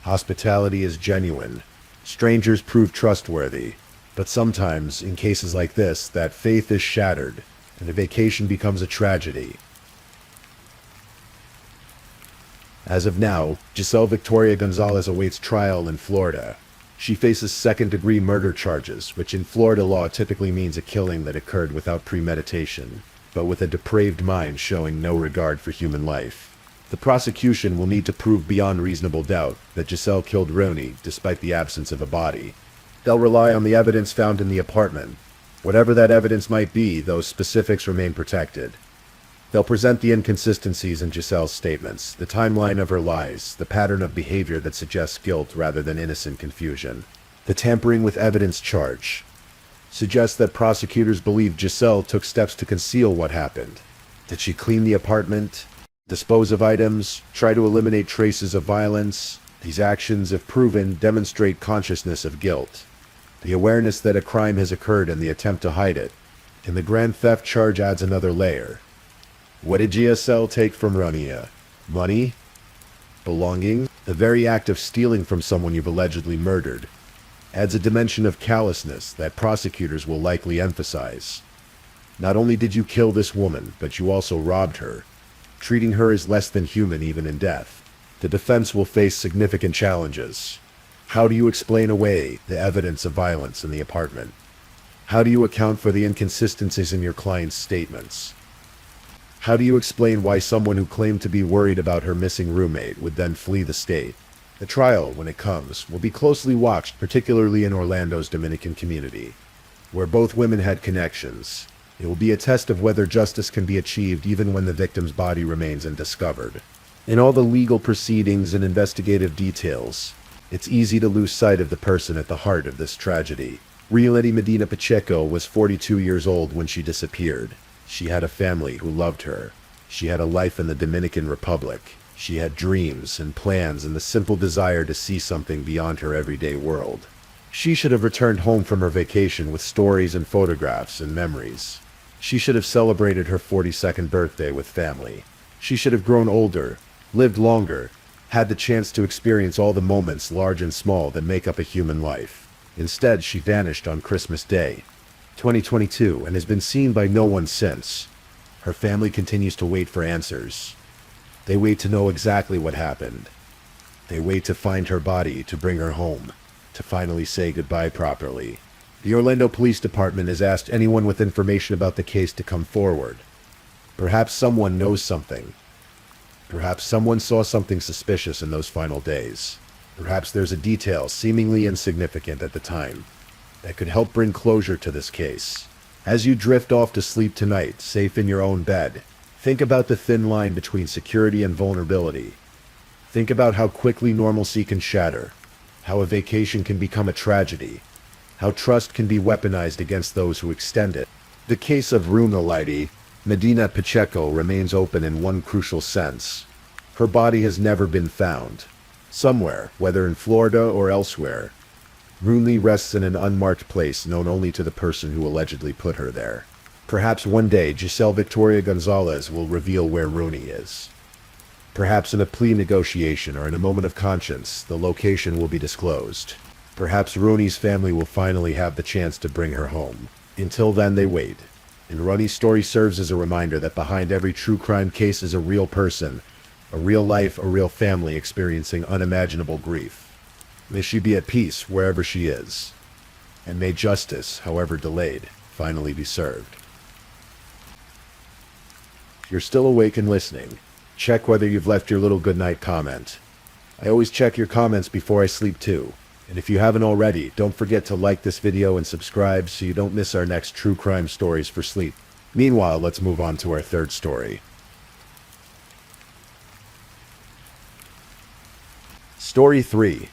hospitality is genuine, strangers prove trustworthy. But sometimes, in cases like this, that faith is shattered, and a vacation becomes a tragedy. As of now, Giselle Victoria Gonzalez awaits trial in Florida. She faces second-degree murder charges, which in Florida law typically means a killing that occurred without premeditation, but with a depraved mind showing no regard for human life. The prosecution will need to prove beyond reasonable doubt that Giselle killed Rennie despite the absence of a body. They'll rely on the evidence found in the apartment. Whatever that evidence might be, those specifics remain protected. They'll present the inconsistencies in Giselle's statements, the timeline of her lies, the pattern of behavior that suggests guilt rather than innocent confusion. The tampering with evidence charge suggests that prosecutors believe Giselle took steps to conceal what happened. Did she clean the apartment, dispose of items, try to eliminate traces of violence? These actions, if proven, demonstrate consciousness of guilt, the awareness that a crime has occurred and the attempt to hide it. And the grand theft charge adds another layer. What did Giselle take from Rennie? Money? Belonging? The very act of stealing from someone you've allegedly murdered adds a dimension of callousness that prosecutors will likely emphasize. Not only did you kill this woman, but you also robbed her, treating her as less than human even in death. The defense will face significant challenges. How do you explain away the evidence of violence in the apartment? How do you account for the inconsistencies in your client's statements? How do you explain why someone who claimed to be worried about her missing roommate would then flee the state? The trial, when it comes, will be closely watched, particularly in Orlando's Dominican community, where both women had connections. It will be a test of whether justice can be achieved even when the victim's body remains undiscovered. In all the legal proceedings and investigative details, it's easy to lose sight of the person at the heart of this tragedy. Rioleti Medina Pacheco was 42 years old when she disappeared. She had a family who loved her. She had a life in the Dominican Republic. She had dreams and plans and the simple desire to see something beyond her everyday world. She should have returned home from her vacation with stories and photographs and memories. She should have celebrated her 42nd birthday with family. She should have grown older, lived longer, had the chance to experience all the moments, large and small, that make up a human life. Instead, she vanished on Christmas Day, 2022, and has been seen by no one since. Her family continues to wait for answers. They wait to know exactly what happened. They wait to find her body, to bring her home, to finally say goodbye properly. The Orlando Police Department has asked anyone with information about the case to come forward. Perhaps someone knows something. Perhaps someone saw something suspicious in those final days. Perhaps there's a detail seemingly insignificant at the time that could help bring closure to this case. As you drift off to sleep tonight, safe in your own bed, think about the thin line between security and vulnerability. Think about how quickly normalcy can shatter, how a vacation can become a tragedy, how trust can be weaponized against those who extend it. The case of Rioleti Medina Pacheco remains open in one crucial sense. Her body has never been found. Somewhere, whether in Florida or elsewhere, Rioleti rests in an unmarked place known only to the person who allegedly put her there. Perhaps one day Giselle Victoria Gonzalez will reveal where Rioleti is. Perhaps in a plea negotiation or in a moment of conscience, the location will be disclosed. Perhaps Rioleti's family will finally have the chance to bring her home. Until then, they wait. And Rioleti's story serves as a reminder that behind every true crime case is a real person, a real life, a real family experiencing unimaginable grief. May she be at peace wherever she is. And may justice, however delayed, finally be served. If you're still awake and listening, check whether you've left your little goodnight comment. I always check your comments before I sleep too. And if you haven't already, don't forget to like this video and subscribe so you don't miss our next true crime stories for sleep. Meanwhile, let's move on to our third story. Story 3.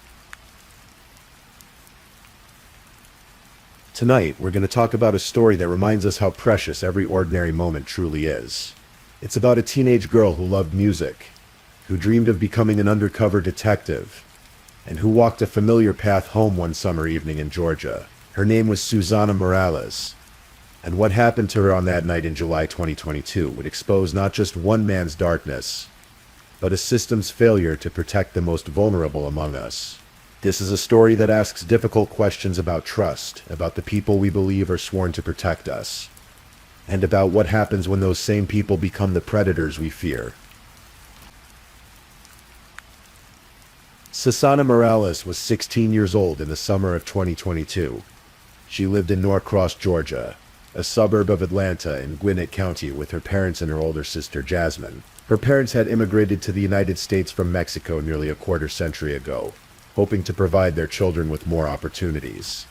Tonight, we're going to talk about a story that reminds us how precious every ordinary moment truly is. It's about a teenage girl who loved music, who dreamed of becoming an undercover detective, and who walked a familiar path home one summer evening in Georgia. Her name was Susana Morales, and what happened to her on that night in July 2022 would expose not just one man's darkness, but a system's failure to protect the most vulnerable among us. This is a story that asks difficult questions about trust, about the people we believe are sworn to protect us, and about what happens when those same people become the predators we fear. Susana Morales was 16 years old in the summer of 2022. She lived in Norcross, Georgia, a suburb of Atlanta in Gwinnett County, with her parents and her older sister Jasmine. Her parents had immigrated to the United States from Mexico nearly a quarter-century ago, hoping to provide their children with more opportunities.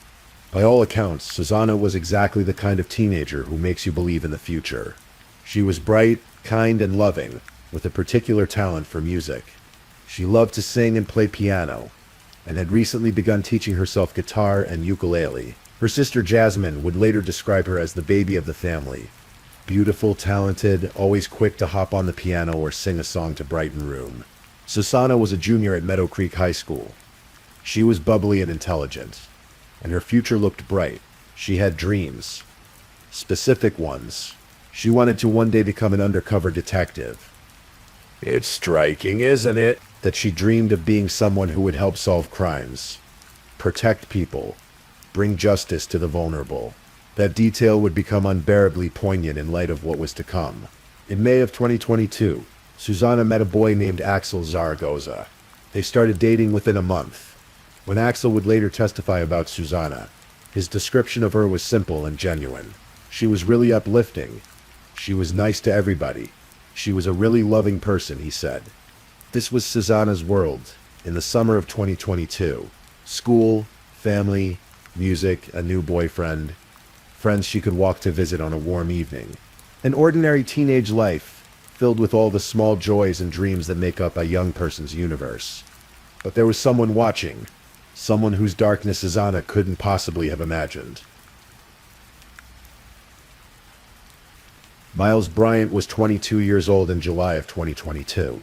By all accounts, Susana was exactly the kind of teenager who makes you believe in the future. She was bright, kind, and loving, with a particular talent for music. She loved to sing and play piano, and had recently begun teaching herself guitar and ukulele. Her sister Jasmine would later describe her as the baby of the family. Beautiful, talented, always quick to hop on the piano or sing a song to brighten room. Susana was a junior at Meadow Creek High School. She was bubbly and intelligent, and her future looked bright. She had dreams, specific ones. She wanted to one day become an undercover detective. It's striking, isn't it, that she dreamed of being someone who would help solve crimes, protect people, bring justice to the vulnerable. That detail would become unbearably poignant in light of what was to come. In May of 2022, Susana met a boy named Axel Zaragoza. They started dating within a month. When Axel would later testify about Susana, his description of her was simple and genuine. She was really uplifting. She was nice to everybody. She was a really loving person, he said. This was Susana's world. In the summer of 2022, school, family, music, a new boyfriend, friends she could walk to visit on a warm evening. An ordinary teenage life, filled with all the small joys and dreams that make up a young person's universe. But there was someone watching, someone whose darkness Susanna couldn't possibly have imagined. Miles Bryant was 22 years old in July of 2022.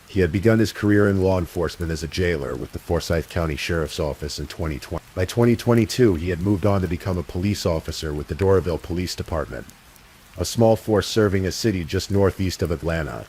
He had begun his career in law enforcement as a jailer with the Forsyth County Sheriff's Office in 2020. By 2022, he had moved on to become a police officer with the Doraville Police Department, a small force serving a city just northeast of Atlanta.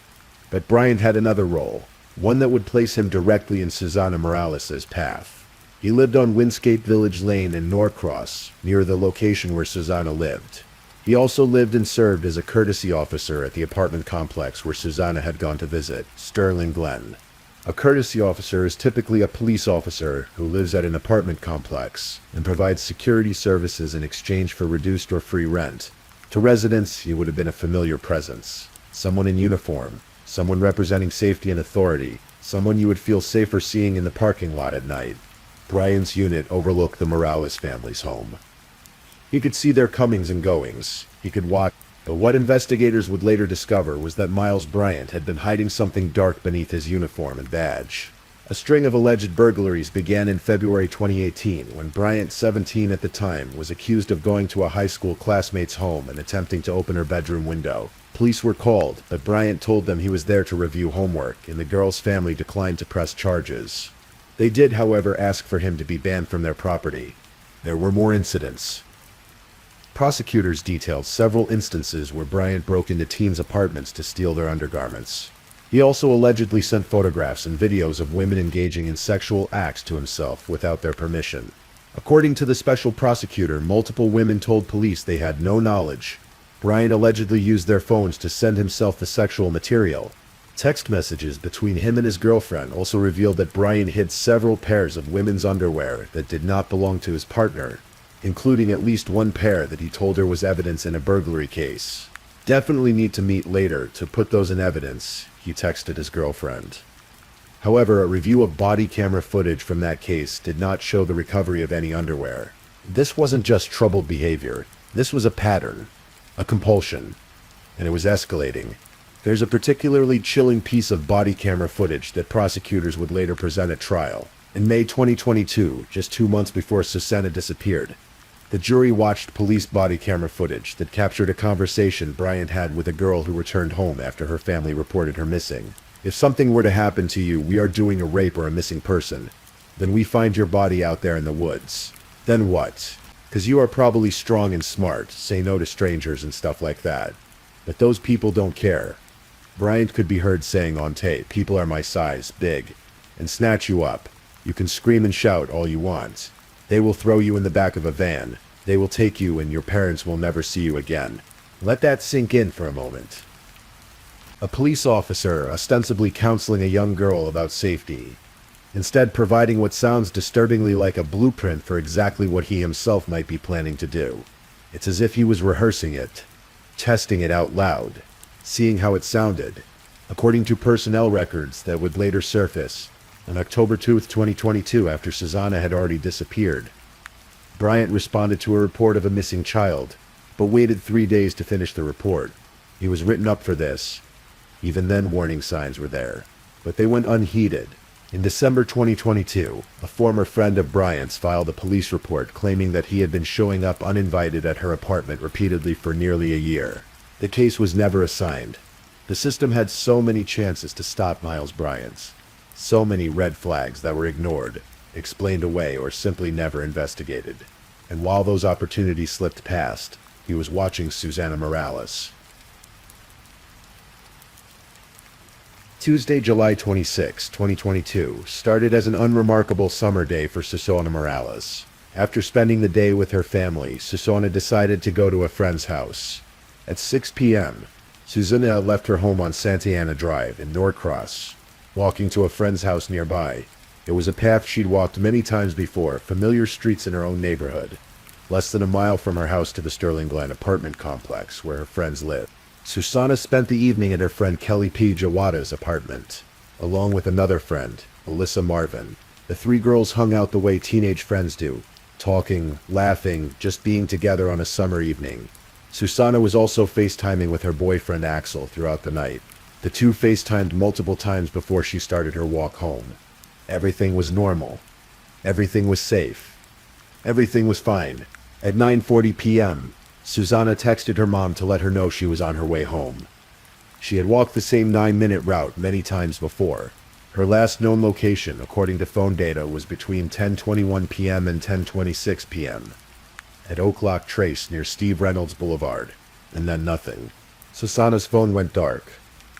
But Bryant had another role, one that would place him directly in Susanna Morales' path. He lived on Windscape Village Lane in Norcross, near the location where Susanna lived. He also lived and served as a courtesy officer at the apartment complex where Susanna had gone to visit, Sterling Glen. A courtesy officer is typically a police officer who lives at an apartment complex and provides security services in exchange for reduced or free rent. To residents, he would have been a familiar presence. Someone in uniform, someone representing safety and authority, someone you would feel safer seeing in the parking lot at night. Bryant's unit overlooked the Morales family's home. He could see their comings and goings. He could watch. But what investigators would later discover was that Miles Bryant had been hiding something dark beneath his uniform and badge. A string of alleged burglaries began in February 2018 when Bryant, 17 at the time, was accused of going to a high school classmate's home and attempting to open her bedroom window. Police were called, but Bryant told them he was there to review homework, and the girl's family declined to press charges. They did, however, ask for him to be banned from their property. There were more incidents. Prosecutors detailed several instances where Bryant broke into teens' apartments to steal their undergarments. He also allegedly sent photographs and videos of women engaging in sexual acts to himself without their permission. According to the special prosecutor, multiple women told police they had no knowledge. Bryant allegedly used their phones to send himself the sexual material. Text messages between him and his girlfriend also revealed that Bryant hid several pairs of women's underwear that did not belong to his partner, including at least one pair that he told her was evidence in a burglary case. Definitely need to meet later to put those in evidence, he texted his girlfriend. However, a review of body camera footage from that case did not show the recovery of any underwear. This wasn't just troubled behavior. This was a pattern, a compulsion, and it was escalating. There's a particularly chilling piece of body camera footage that prosecutors would later present at trial. In May 2022, just 2 months before Susanna disappeared, the jury watched police body camera footage that captured a conversation Bryant had with a girl who returned home after her family reported her missing. If something were to happen to you, we are doing a rape or a missing person. Then we find your body out there in the woods. Then what? 'Cause you are probably strong and smart, say no to strangers and stuff like that. But those people don't care. Bryant could be heard saying on tape, "People are my size, big," and snatch you up. You can scream and shout all you want. They will throw you in the back of a van. They will take you and your parents will never see you again. Let that sink in for a moment. A police officer ostensibly counseling a young girl about safety, instead providing what sounds disturbingly like a blueprint for exactly what he himself might be planning to do. It's as if he was rehearsing it, testing it out loud, seeing how it sounded. According to personnel records that would later surface, on October 2, 2022, after Susanna had already disappeared, Bryant responded to a report of a missing child, but waited 3 days to finish the report. He was written up for this. Even then, warning signs were there, but they went unheeded. In December 2022, a former friend of Bryant's filed a police report claiming that he had been showing up uninvited at her apartment repeatedly for nearly a year. The case was never assigned. The system had so many chances to stop Miles Bryant. So many red flags that were ignored, explained away, or simply never investigated. And while those opportunities slipped past, he was watching Susanna Morales. Tuesday, July 26, 2022, started as an unremarkable summer day for Susanna Morales. After spending the day with her family, Susanna decided to go to a friend's house. At 6 p.m., Susanna left her home on Santa Ana Drive in Norcross, walking to a friend's house nearby. It was a path she'd walked many times before, familiar streets in her own neighborhood, less than a mile from her house to the Sterling Glen apartment complex where her friends lived. Susanna spent the evening at her friend Kelly P. Jawada's apartment. along with another friend, Alyssa Marvin. The three girls hung out the way teenage friends do, talking, laughing, just being together on a summer evening. Susanna was also FaceTiming with her boyfriend Axel throughout the night. The two FaceTimed multiple times before she started her walk home. Everything was normal. Everything was safe. Everything was fine. At 9:40 p.m., Susanna texted her mom to let her know she was on her way home. She had walked the same 9-minute route many times before. Her last known location, according to phone data, was between 10:21 p.m. and 10:26 p.m. at Oak Lock Trace near Steve Reynolds Boulevard, and then nothing. Susanna's phone went dark.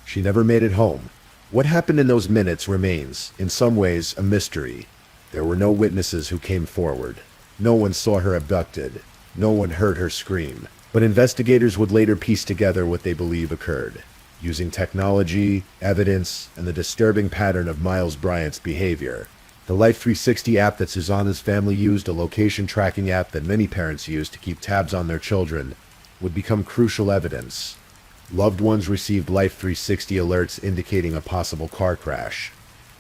She never made it home. What happened in those minutes remains, in some ways, a mystery. There were no witnesses who came forward. No one saw her abducted. No one heard her scream. But investigators would later piece together what they believe occurred, using technology, evidence, and the disturbing pattern of Miles Bryant's behavior. The Life 360 app that Susanna's family used, a location tracking app that many parents use to keep tabs on their children, would become crucial evidence. Loved ones received Life 360 alerts indicating a possible car crash,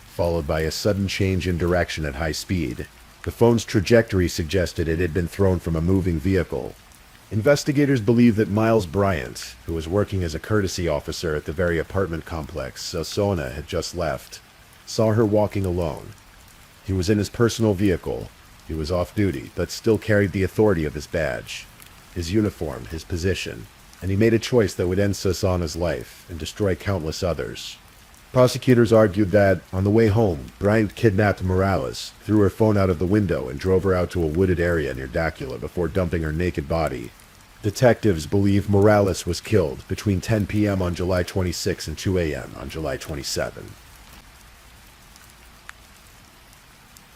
followed by a sudden change in direction at high speed. The phone's trajectory suggested it had been thrown from a moving vehicle. Investigators believe that Miles Bryant, who was working as a courtesy officer at the very apartment complex Susanna had just left, saw her walking alone. He was in his personal vehicle. He was off duty, but still carried the authority of his badge, his uniform, his position, and he made a choice that would end Susanna's life and destroy countless others. Prosecutors argued that, on the way home, Bryant kidnapped Morales, threw her phone out of the window, and drove her out to a wooded area near Dacula before dumping her naked body. Detectives believe Morales was killed between 10 p.m. on July 26 and 2 a.m. on July 27.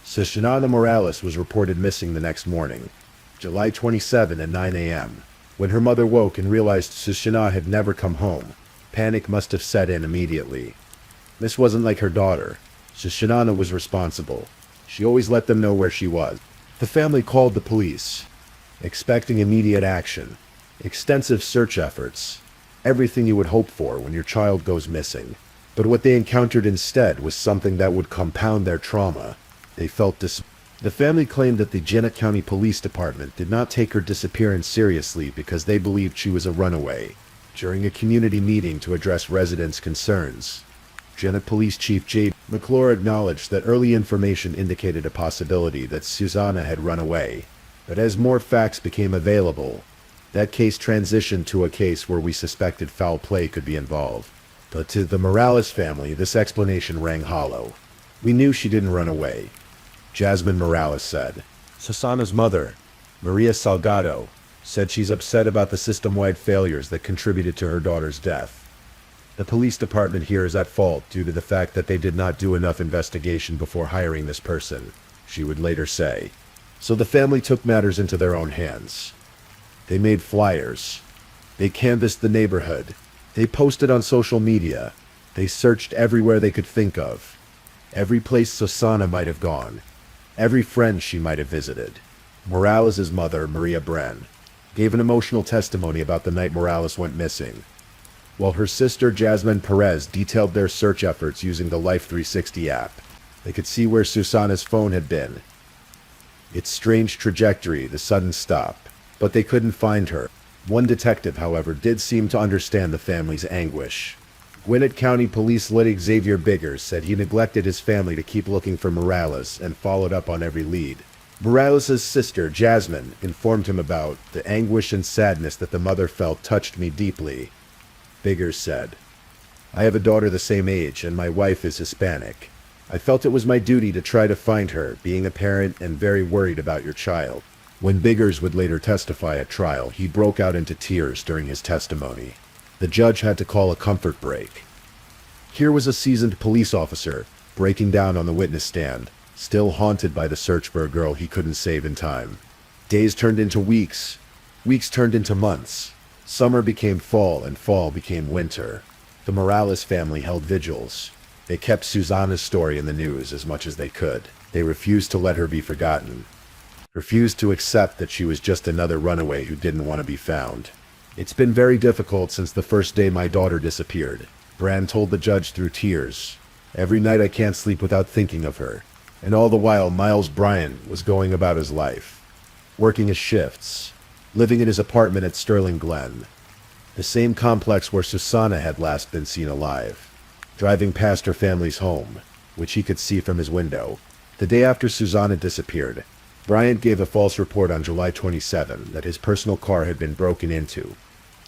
Susanna Morales was reported missing the next morning, July 27 at 9 a.m. When her mother woke and realized Susanna had never come home, panic must have set in immediately. This wasn't like her daughter. Susanna was responsible. She always let them know where she was. The family called the police, expecting immediate action, extensive search efforts, everything you would hope for when your child goes missing. But what they encountered instead was something that would compound their trauma. They felt The family claimed that the Gwinnett County Police Department did not take her disappearance seriously because they believed she was a runaway. During a community meeting to address residents' concerns, Gwinnett Police Chief J. McClure acknowledged that early information indicated a possibility that Susanna had run away. But as more facts became available, that case transitioned to a case where we suspected foul play could be involved. But to the Morales family, this explanation rang hollow. We knew she didn't run away, Jasmine Morales said. Susanna's mother, Maria Salgado, said she's upset about the system-wide failures that contributed to her daughter's death. The police department here is at fault due to the fact that they did not do enough investigation before hiring this person, she would later say. So the family took matters into their own hands. They made flyers. They canvassed the neighborhood. They posted on social media. They searched everywhere they could think of. Every place Susanna might have gone. Every friend she might have visited. Morales' mother, Maria Bren, gave an emotional testimony about the night Morales went missing, while her sister Jasmine Perez detailed their search efforts using the Life 360 app. They could see where Susanna's phone had been, its strange trajectory, the sudden stop, but they couldn't find her. One detective, however, did seem to understand the family's anguish. Gwinnett County Police Lieutenant Xavier Biggers said he neglected his family to keep looking for Morales and followed up on every lead. Morales' sister, Jasmine, informed him about the anguish and sadness that the mother felt touched me deeply. Biggers said, I have a daughter the same age, and my wife is Hispanic. I felt it was my duty to try to find her, being a parent and very worried about your child. When Biggers would later testify at trial, he broke out into tears during his testimony. The judge had to call a comfort break. Here was a seasoned police officer, breaking down on the witness stand, still haunted by the search for a girl he couldn't save in time. Days turned into weeks. Weeks turned into months. Summer became fall, and fall became winter. The Morales family held vigils. They kept Susanna's story in the news as much as they could. They refused to let her be forgotten. Refused to accept that she was just another runaway who didn't want to be found. It's been very difficult since the first day my daughter disappeared, Bran told the judge through tears. Every night I can't sleep without thinking of her. And all the while, Miles Bryant was going about his life, working his shifts, living in his apartment at Sterling Glen, the same complex where Susanna had last been seen alive, driving past her family's home, which he could see from his window. The day after Susanna disappeared, Bryant gave a false report on July 27 that his personal car had been broken into,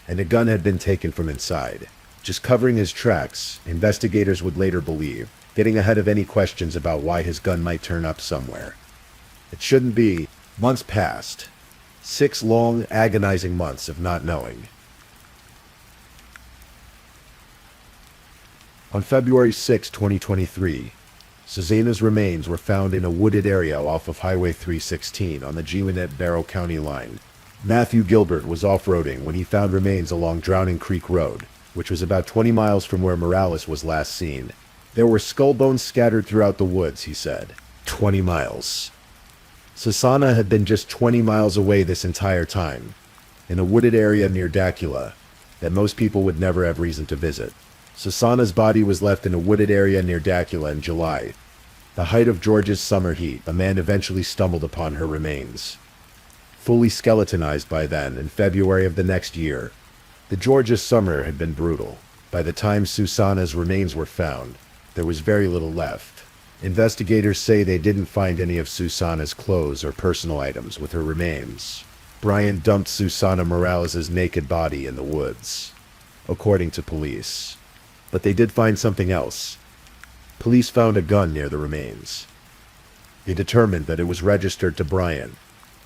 and a gun had been taken from inside. Just covering his tracks, investigators would later believe, getting ahead of any questions about why his gun might turn up somewhere. It shouldn't be. Months passed. 6 long, agonizing months of not knowing. On February 6, 2023, Susanna's remains were found in a wooded area off of Highway 316 on the Gwinnett-Barrow County line. Matthew Gilbert was off-roading when he found remains along Drowning Creek Road, which was about 20 miles from where Morales was last seen. There were skull bones scattered throughout the woods, he said. 20 miles. Susanna had been just 20 miles away this entire time, in a wooded area near Dacula that most people would never have reason to visit. Susanna's body was left in a wooded area near Dacula in July. The height of Georgia's summer heat, a man eventually stumbled upon her remains. Fully skeletonized by then, in February of the next year. The Georgia summer had been brutal. By the time Susanna's remains were found, there was very little left. Investigators say they didn't find any of Susanna's clothes or personal items with her remains. Bryant dumped Susanna Morales' naked body in the woods, according to police. But they did find something else. Police found a gun near the remains. They determined that it was registered to Bryant,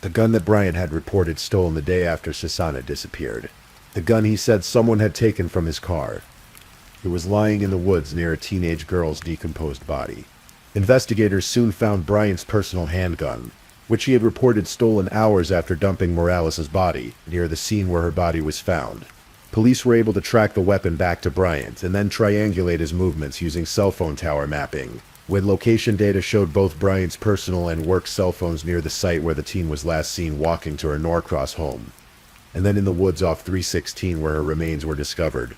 the gun that Bryant had reported stolen the day after Susanna disappeared. The gun he said someone had taken from his car. It was lying in the woods near a teenage girl's decomposed body. Investigators soon found Bryant's personal handgun, which he had reported stolen hours after dumping Morales' body near the scene where her body was found. Police were able to track the weapon back to Bryant and then triangulate his movements using cell phone tower mapping, when location data showed both Bryant's personal and work cell phones near the site where the teen was last seen walking to her Norcross home, and then in the woods off 316 where her remains were discovered.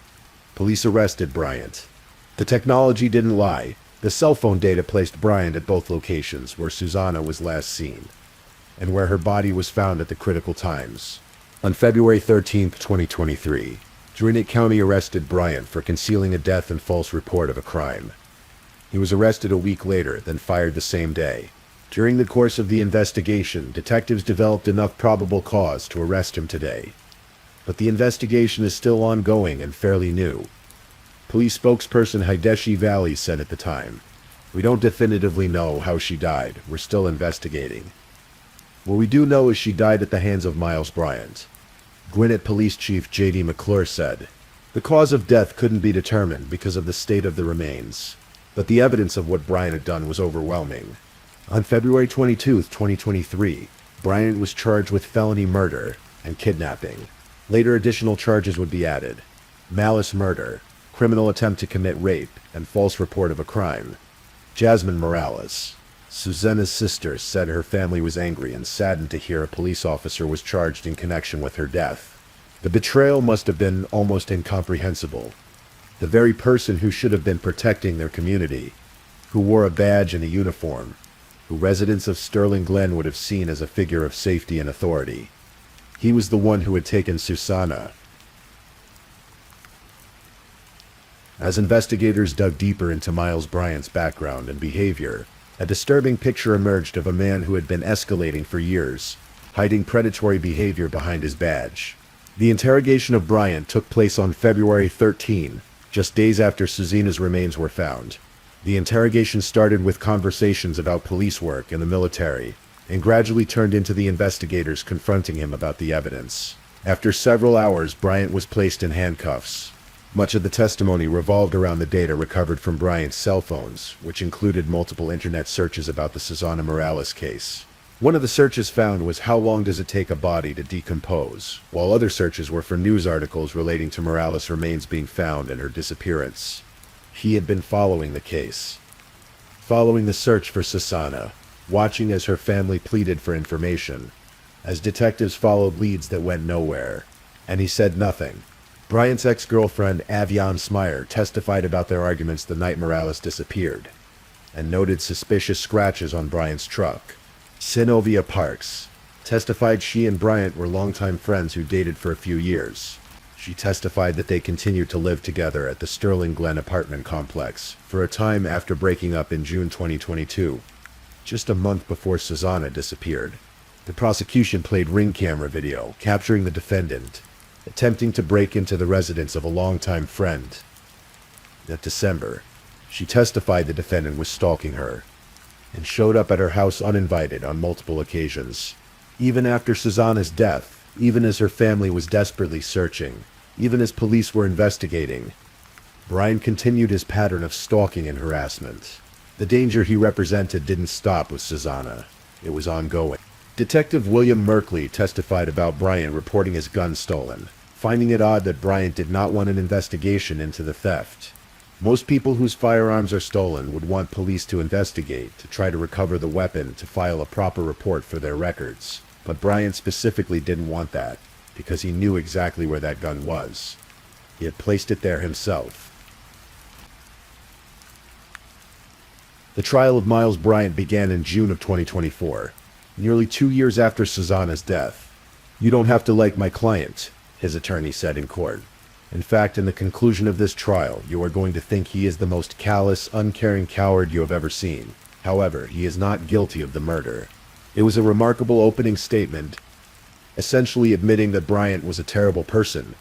Police arrested Bryant. The technology didn't lie. The cell phone data placed Bryant at both locations where Susanna was last seen, and where her body was found at the critical times. On February 13, 2023, Gwinnett County arrested Bryant for concealing a death and false report of a crime. He was arrested a week later, then fired the same day. During the course of the investigation, detectives developed enough probable cause to arrest him today. But the investigation is still ongoing and fairly new. Police spokesperson Hideshi Valley said at the time, "We don't definitively know how she died. We're still investigating. What we do know is she died at the hands of Miles Bryant." Gwinnett Police Chief J.D. McClure said, "The cause of death couldn't be determined because of the state of the remains, but the evidence of what Bryant had done was overwhelming." On February 22, 2023, Bryant was charged with felony murder and kidnapping. Later additional charges would be added: malice murder, criminal attempt to commit rape, and false report of a crime. Jasmine Morales, Susanna's sister, said her family was angry and saddened to hear a police officer was charged in connection with her death. The betrayal must have been almost incomprehensible. The very person who should have been protecting their community, who wore a badge and a uniform, who residents of Sterling Glen would have seen as a figure of safety and authority. He was the one who had taken Susanna. As investigators dug deeper into Miles Bryant's background and behavior, a disturbing picture emerged of a man who had been escalating for years, hiding predatory behavior behind his badge. The interrogation of Bryant took place on February 13, just days after Susanna's remains were found. The interrogation started with conversations about police work and the military, and gradually turned into the investigators confronting him about the evidence. After several hours, Bryant was placed in handcuffs. Much of the testimony revolved around the data recovered from Bryant's cell phones, which included multiple internet searches about the Susanna Morales case. One of the searches found was how long does it take a body to decompose, while other searches were for news articles relating to Morales' remains being found and her disappearance. He had been following the case, following the search for Susanna, watching as her family pleaded for information, as detectives followed leads that went nowhere, and he said nothing. Bryant's ex-girlfriend, Avion Smyer, testified about their arguments the night Morales disappeared, and noted suspicious scratches on Bryant's truck. Synovia Parks testified she and Bryant were longtime friends who dated for a few years. She testified that they continued to live together at the Sterling Glen apartment complex for a time after breaking up in June 2022, just a month before Susanna disappeared. The prosecution played ring camera video capturing the defendant attempting to break into the residence of a longtime friend. That December, she testified the defendant was stalking her and showed up at her house uninvited on multiple occasions. Even after Susanna's death, even as her family was desperately searching, even as police were investigating, Brian continued his pattern of stalking and harassment. The danger he represented didn't stop with Susanna. It was ongoing. Detective William Merkley testified about Bryant reporting his gun stolen, finding it odd that Bryant did not want an investigation into the theft. Most people whose firearms are stolen would want police to investigate, to try to recover the weapon, to file a proper report for their records. But Bryant specifically didn't want that, because he knew exactly where that gun was. He had placed it there himself. The trial of Miles Bryant began in June of 2024, nearly 2 years after Susanna's death. "You don't have to like my client," his attorney said in court. "In fact, in the conclusion of this trial, you are going to think he is the most callous, uncaring coward you have ever seen. However, he is not guilty of the murder." It was a remarkable opening statement, essentially admitting that Bryant was a terrible person,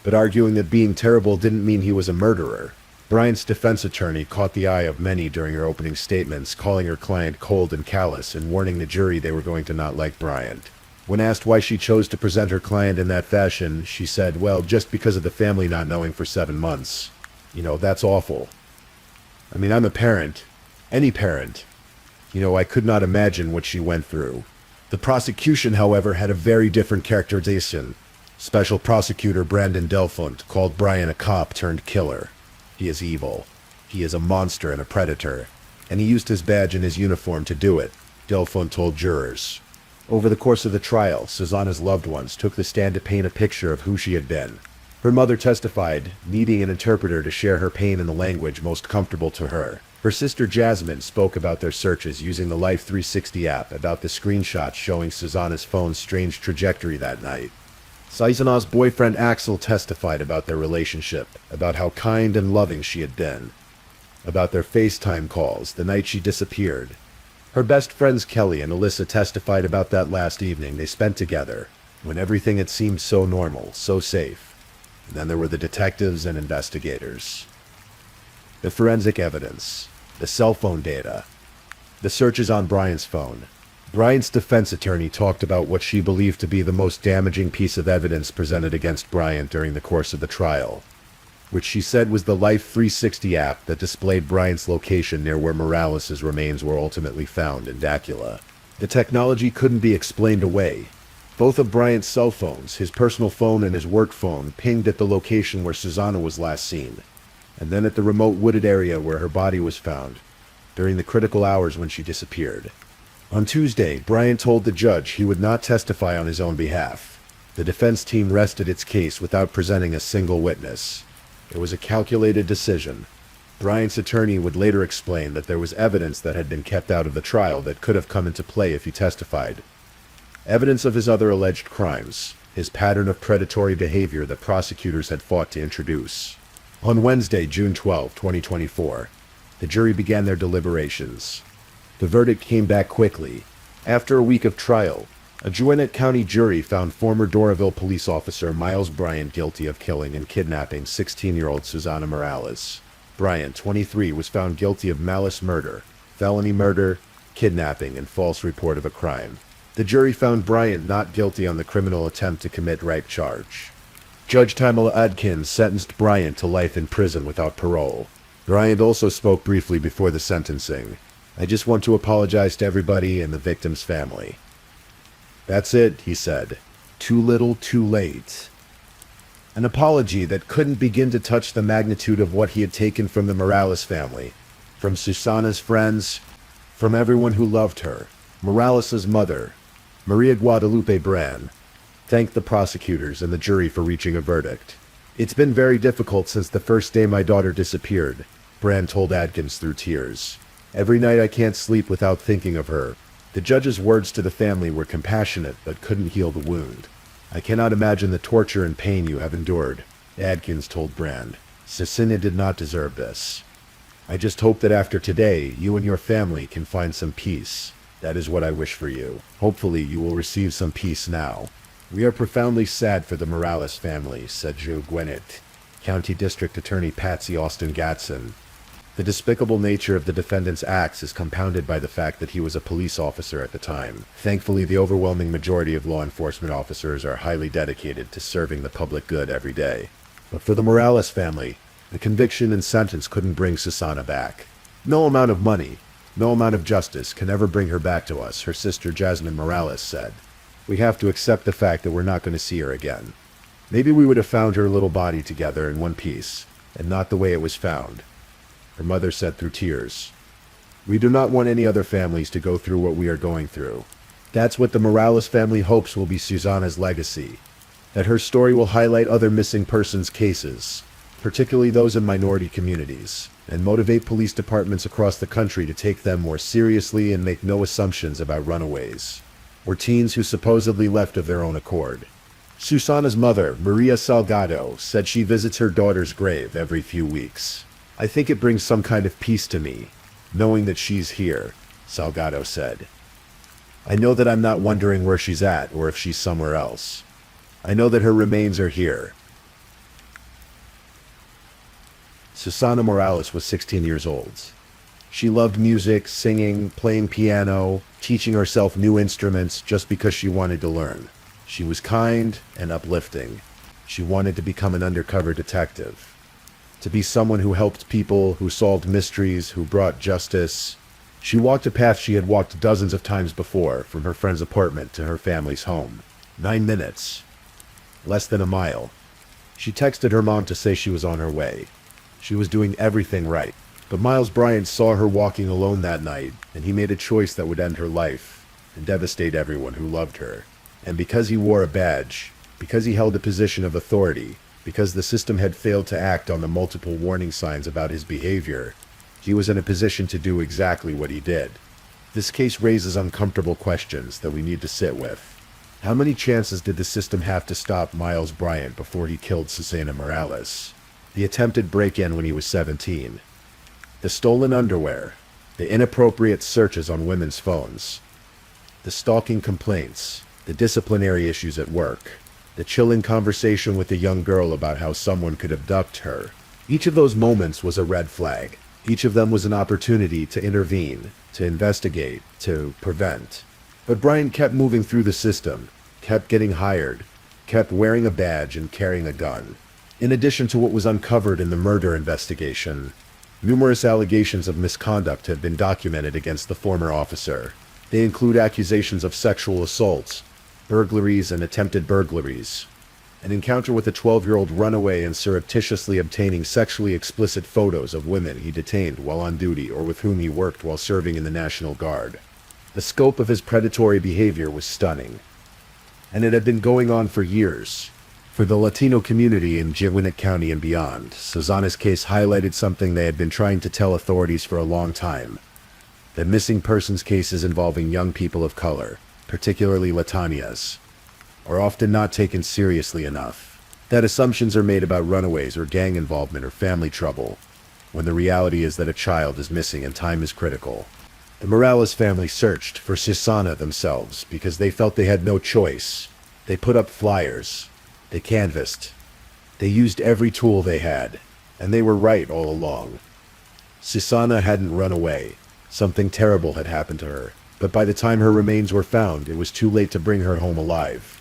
but arguing that being terrible didn't mean he was a murderer. Bryant's defense attorney caught the eye of many during her opening statements, calling her client cold and callous and warning the jury they were going to not like Bryant. When asked why she chose to present her client in that fashion, she said, "Well, just because of the family not knowing for 7 months. That's awful. I mean, I'm a parent. Any parent. I could not imagine what she went through." The prosecution, however, had a very different characterization. Special Prosecutor Brandon Delfont called Bryant a cop turned killer. "He is evil. He is a monster and a predator. And he used his badge and his uniform to do it," Delfont told jurors. Over the course of the trial, Susanna's loved ones took the stand to paint a picture of who she had been. Her mother testified, needing an interpreter to share her pain in the language most comfortable to her. Her sister Jasmine spoke about their searches using the Life 360 app, about the screenshots showing Susanna's phone's strange trajectory that night. Susanna's boyfriend Axel testified about their relationship, about how kind and loving she had been, about their FaceTime calls the night she disappeared. Her best friends Kelly and Alyssa testified about that last evening they spent together, when everything had seemed so normal, so safe. And then there were the detectives and investigators. The forensic evidence, the cell phone data, the searches on Bryant's phone. Bryant's defense attorney talked about what she believed to be the most damaging piece of evidence presented against Bryant during the course of the trial, which she said was the Life 360 app that displayed Bryant's location near where Morales' remains were ultimately found in Dacula. The technology couldn't be explained away. Both of Bryant's cell phones, his personal phone and his work phone, pinged at the location where Susanna was last seen, and then at the remote wooded area where her body was found, during the critical hours when she disappeared. On Tuesday, Bryant told the judge he would not testify on his own behalf. The defense team rested its case without presenting a single witness. It was a calculated decision. Bryant's attorney would later explain that there was evidence that had been kept out of the trial that could have come into play if he testified. Evidence of his other alleged crimes, his pattern of predatory behavior that prosecutors had fought to introduce. On Wednesday, June 12, 2024, the jury began their deliberations. The verdict came back quickly. After a week of trial, a Gwinnett County jury found former Doraville police officer Miles Bryant guilty of killing and kidnapping 16-year-old Susanna Morales. Bryant, 23, was found guilty of malice murder, felony murder, kidnapping, and false report of a crime. The jury found Bryant not guilty on the criminal attempt to commit rape charge. Judge Tamala Adkins sentenced Bryant to life in prison without parole. Bryant also spoke briefly before the sentencing. "I just want to apologize to everybody and the victim's family. That's it," he said. "Too little, too late." An apology that couldn't begin to touch the magnitude of what he had taken from the Morales family, from Susanna's friends, from everyone who loved her. Morales' mother, Maria Guadalupe Bran, thanked the prosecutors and the jury for reaching a verdict. It's been very difficult since the first day my daughter disappeared, Brand told Adkins through tears. Every night I can't sleep without thinking of her. The judge's words to the family were compassionate but couldn't heal the wound. I cannot imagine the torture and pain you have endured, Adkins told Brand. Cecilia did not deserve this. I just hope that after today, you and your family can find some peace. That is what I wish for you. Hopefully you will receive some peace now. We are profoundly sad for the Morales family, said Joe Gwinnett, County District Attorney Patsy Austin Gatson. The despicable nature of the defendant's acts is compounded by the fact that he was a police officer at the time. Thankfully, the overwhelming majority of law enforcement officers are highly dedicated to serving the public good every day. But for the Morales family, the conviction and sentence couldn't bring Susana back. No amount of money, no amount of justice can ever bring her back to us, her sister Jasmine Morales said. We have to accept the fact that we're not going to see her again. Maybe we would have found her little body together in one piece, and not the way it was found, her mother said through tears. We do not want any other families to go through what we are going through. That's what the Morales family hopes will be Susana's legacy, that her story will highlight other missing persons cases, particularly those in minority communities, and motivate police departments across the country to take them more seriously and make no assumptions about runaways, or teens who supposedly left of their own accord. Susana's mother, Maria Salgado, said she visits her daughter's grave every few weeks. I think it brings some kind of peace to me, knowing that she's here, Salgado said. I know that I'm not wondering where she's at or if she's somewhere else. I know that her remains are here. Susana Morales was 16 years old. She loved music, singing, playing piano, teaching herself new instruments just because she wanted to learn. She was kind and uplifting. She wanted to become an undercover detective, to be someone who helped people, who solved mysteries, who brought justice. She walked a path she had walked dozens of times before, from her friend's apartment to her family's home. 9 minutes. Less than a mile. She texted her mom to say she was on her way. She was doing everything right. But Miles Bryant saw her walking alone that night, and he made a choice that would end her life and devastate everyone who loved her. And because he wore a badge, because he held a position of authority, because the system had failed to act on the multiple warning signs about his behavior, he was in a position to do exactly what he did. This case raises uncomfortable questions that we need to sit with. How many chances did the system have to stop Miles Bryant before he killed Susana Morales? The attempted break-in when he was 17. The stolen underwear. The inappropriate searches on women's phones. The stalking complaints. The disciplinary issues at work. The chilling conversation with a young girl about how someone could abduct her. Each of those moments was a red flag. Each of them was an opportunity to intervene, to investigate, to prevent. But Bryant kept moving through the system, kept getting hired, kept wearing a badge and carrying a gun. In addition to what was uncovered in the murder investigation, numerous allegations of misconduct have been documented against the former officer. They include accusations of sexual assaults, burglaries and attempted burglaries, an encounter with a 12-year-old runaway and surreptitiously obtaining sexually explicit photos of women he detained while on duty or with whom he worked while serving in the National Guard. The scope of his predatory behavior was stunning, and it had been going on for years. For the Latino community in Gwinnett County and beyond, Susana's case highlighted something they had been trying to tell authorities for a long time: that missing persons cases involving young people of color, particularly Latinas, are often not taken seriously enough. That assumptions are made about runaways or gang involvement or family trouble, when the reality is that a child is missing and time is critical. The Morales family searched for Susana themselves because they felt they had no choice. They put up flyers. They canvassed. They used every tool they had, and they were right all along. Susana hadn't run away. Something terrible had happened to her, but by the time her remains were found, it was too late to bring her home alive.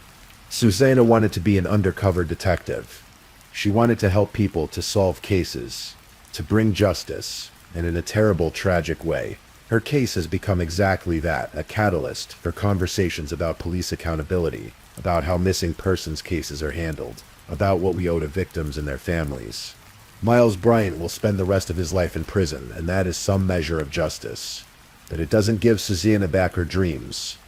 Susana wanted to be an undercover detective. She wanted to help people, to solve cases, to bring justice, and in a terrible, tragic way. Her case has become exactly that, a catalyst for conversations about police accountability, about how missing persons cases are handled, about what we owe to victims and their families. Miles Bryant will spend the rest of his life in prison, and that is some measure of justice. But it doesn't give Susana back her dreams,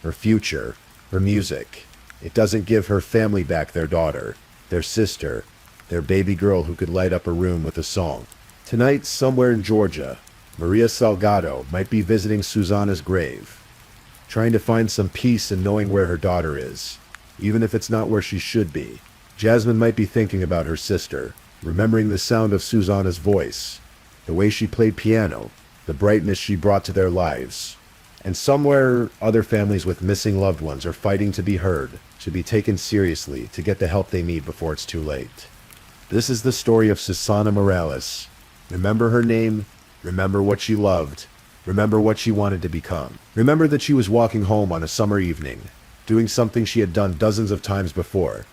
her future, her music. It doesn't give her family back their daughter, their sister, their baby girl who could light up a room with a song. Tonight, somewhere in Georgia, Maria Salgado might be visiting Susanna's grave, trying to find some peace in knowing where her daughter is, even if it's not where she should be. Jasmine might be thinking about her sister, remembering the sound of Susanna's voice, the way she played piano, the brightness she brought to their lives. And somewhere, other families with missing loved ones are fighting to be heard, to be taken seriously, to get the help they need before it's too late. This is the story of Susanna Morales. Remember her name, remember what she loved, remember what she wanted to become. Remember that she was walking home on a summer evening, doing something she had done dozens of times before,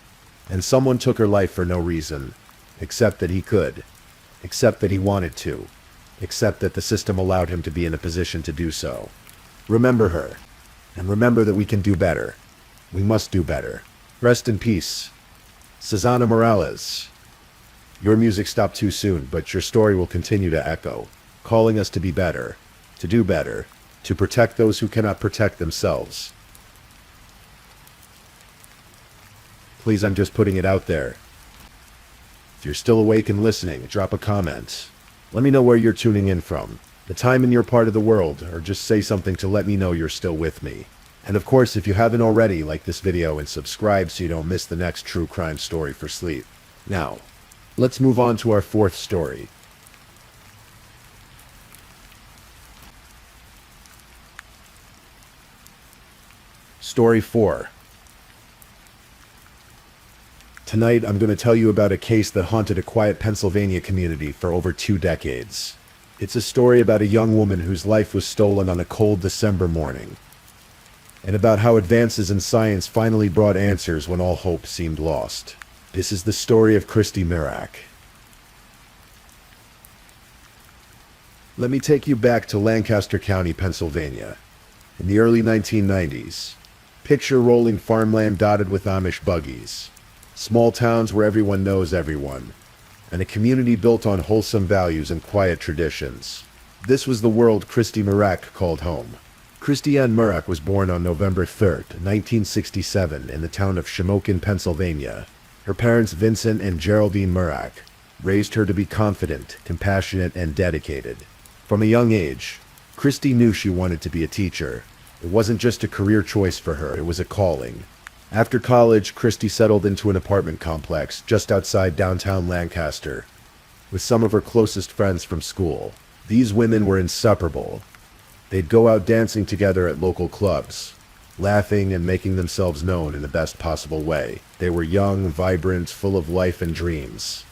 and someone took her life for no reason, except that he could, except that he wanted to, except that the system allowed him to be in a position to do so. Remember her, and remember that we can do better. We must do better. Rest in peace, Susanna Morales. Your music stopped too soon, but your story will continue to echo, calling us to be better, to do better, to protect those who cannot protect themselves. Please, I'm just putting it out there. If you're still awake and listening, drop a comment. Let me know where you're tuning in from, the time in your part of the world, or just say something to let me know you're still with me. And of course, if you haven't already, like this video and subscribe so you don't miss the next true crime story for sleep. Now, let's move on to our fourth story. Story 4. Tonight, I'm going to tell you about a case that haunted a quiet Pennsylvania community for over 2 decades. It's a story about a young woman whose life was stolen on a cold December morning, and about how advances in science finally brought answers when all hope seemed lost. This is the story of Christy Mirak. Let me take you back to Lancaster County, Pennsylvania. In the early 1990s, picture rolling farmland dotted with Amish buggies, small towns where everyone knows everyone, and a community built on wholesome values and quiet traditions. This was the world Christy Mirak called home. Christy Ann Mirak was born on November 3rd, 1967, in the town of Shamokin, Pennsylvania. Her parents, Vincent and Geraldine Mirak, raised her to be confident, compassionate, and dedicated. From a young age, Christy knew she wanted to be a teacher. It wasn't just a career choice for her, it was a calling. After college, Christy settled into an apartment complex just outside downtown Lancaster with some of her closest friends from school. These women were inseparable. They'd go out dancing together at local clubs, laughing and making themselves known in the best possible way. They were young, vibrant, full of life and dreams.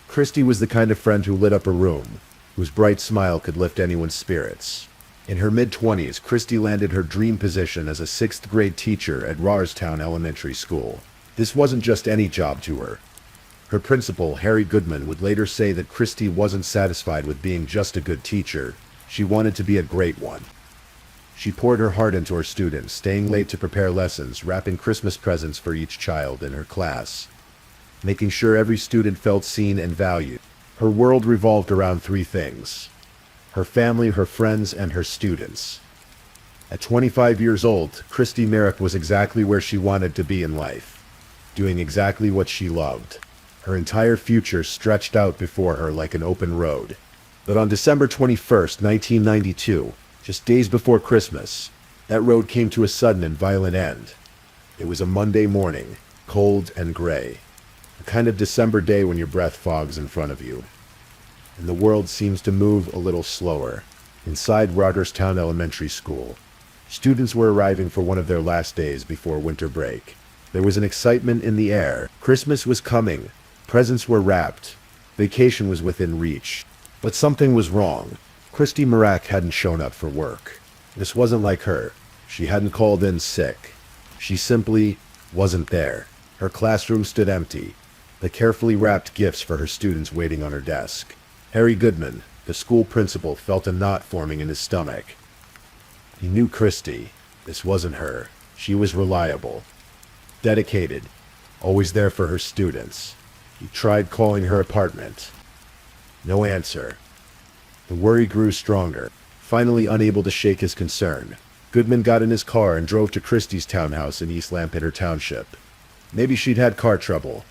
Christy was the kind of friend who lit up a room, whose bright smile could lift anyone's spirits. In her mid-20s, Christy landed her dream position as a 6th grade teacher at Rarstown Elementary School. This wasn't just any job to her. Her principal, Harry Goodman, would later say that Christy wasn't satisfied with being just a good teacher. She wanted to be a great one. She poured her heart into her students, staying late to prepare lessons, wrapping Christmas presents for each child in her class, making sure every student felt seen and valued. Her world revolved around 3 things: her family, her friends, and her students. At 25 years old, Christy Mirak was exactly where she wanted to be in life, doing exactly what she loved. Her entire future stretched out before her like an open road. But on December 21st, 1992, just days before Christmas, that road came to a sudden and violent end. It was a Monday morning, cold and gray, a kind of December day when your breath fogs in front of you, and the world seems to move a little slower. Inside Rarstown Elementary School, students were arriving for one of their last days before winter break. There was an excitement in the air. Christmas was coming. Presents were wrapped. Vacation was within reach. But something was wrong. Christy Mirak hadn't shown up for work. This wasn't like her. She hadn't called in sick. She simply wasn't there. Her classroom stood empty, the carefully wrapped gifts for her students waiting on her desk. Harry Goodman, the school principal, felt a knot forming in his stomach. He knew Christy. This wasn't her. She was reliable, dedicated, always there for her students. He tried calling her apartment. No answer. The worry grew stronger. Finally unable to shake his concern, Goodman got in his car and drove to Christy's townhouse in East Lampeter Township. Maybe she'd had car trouble.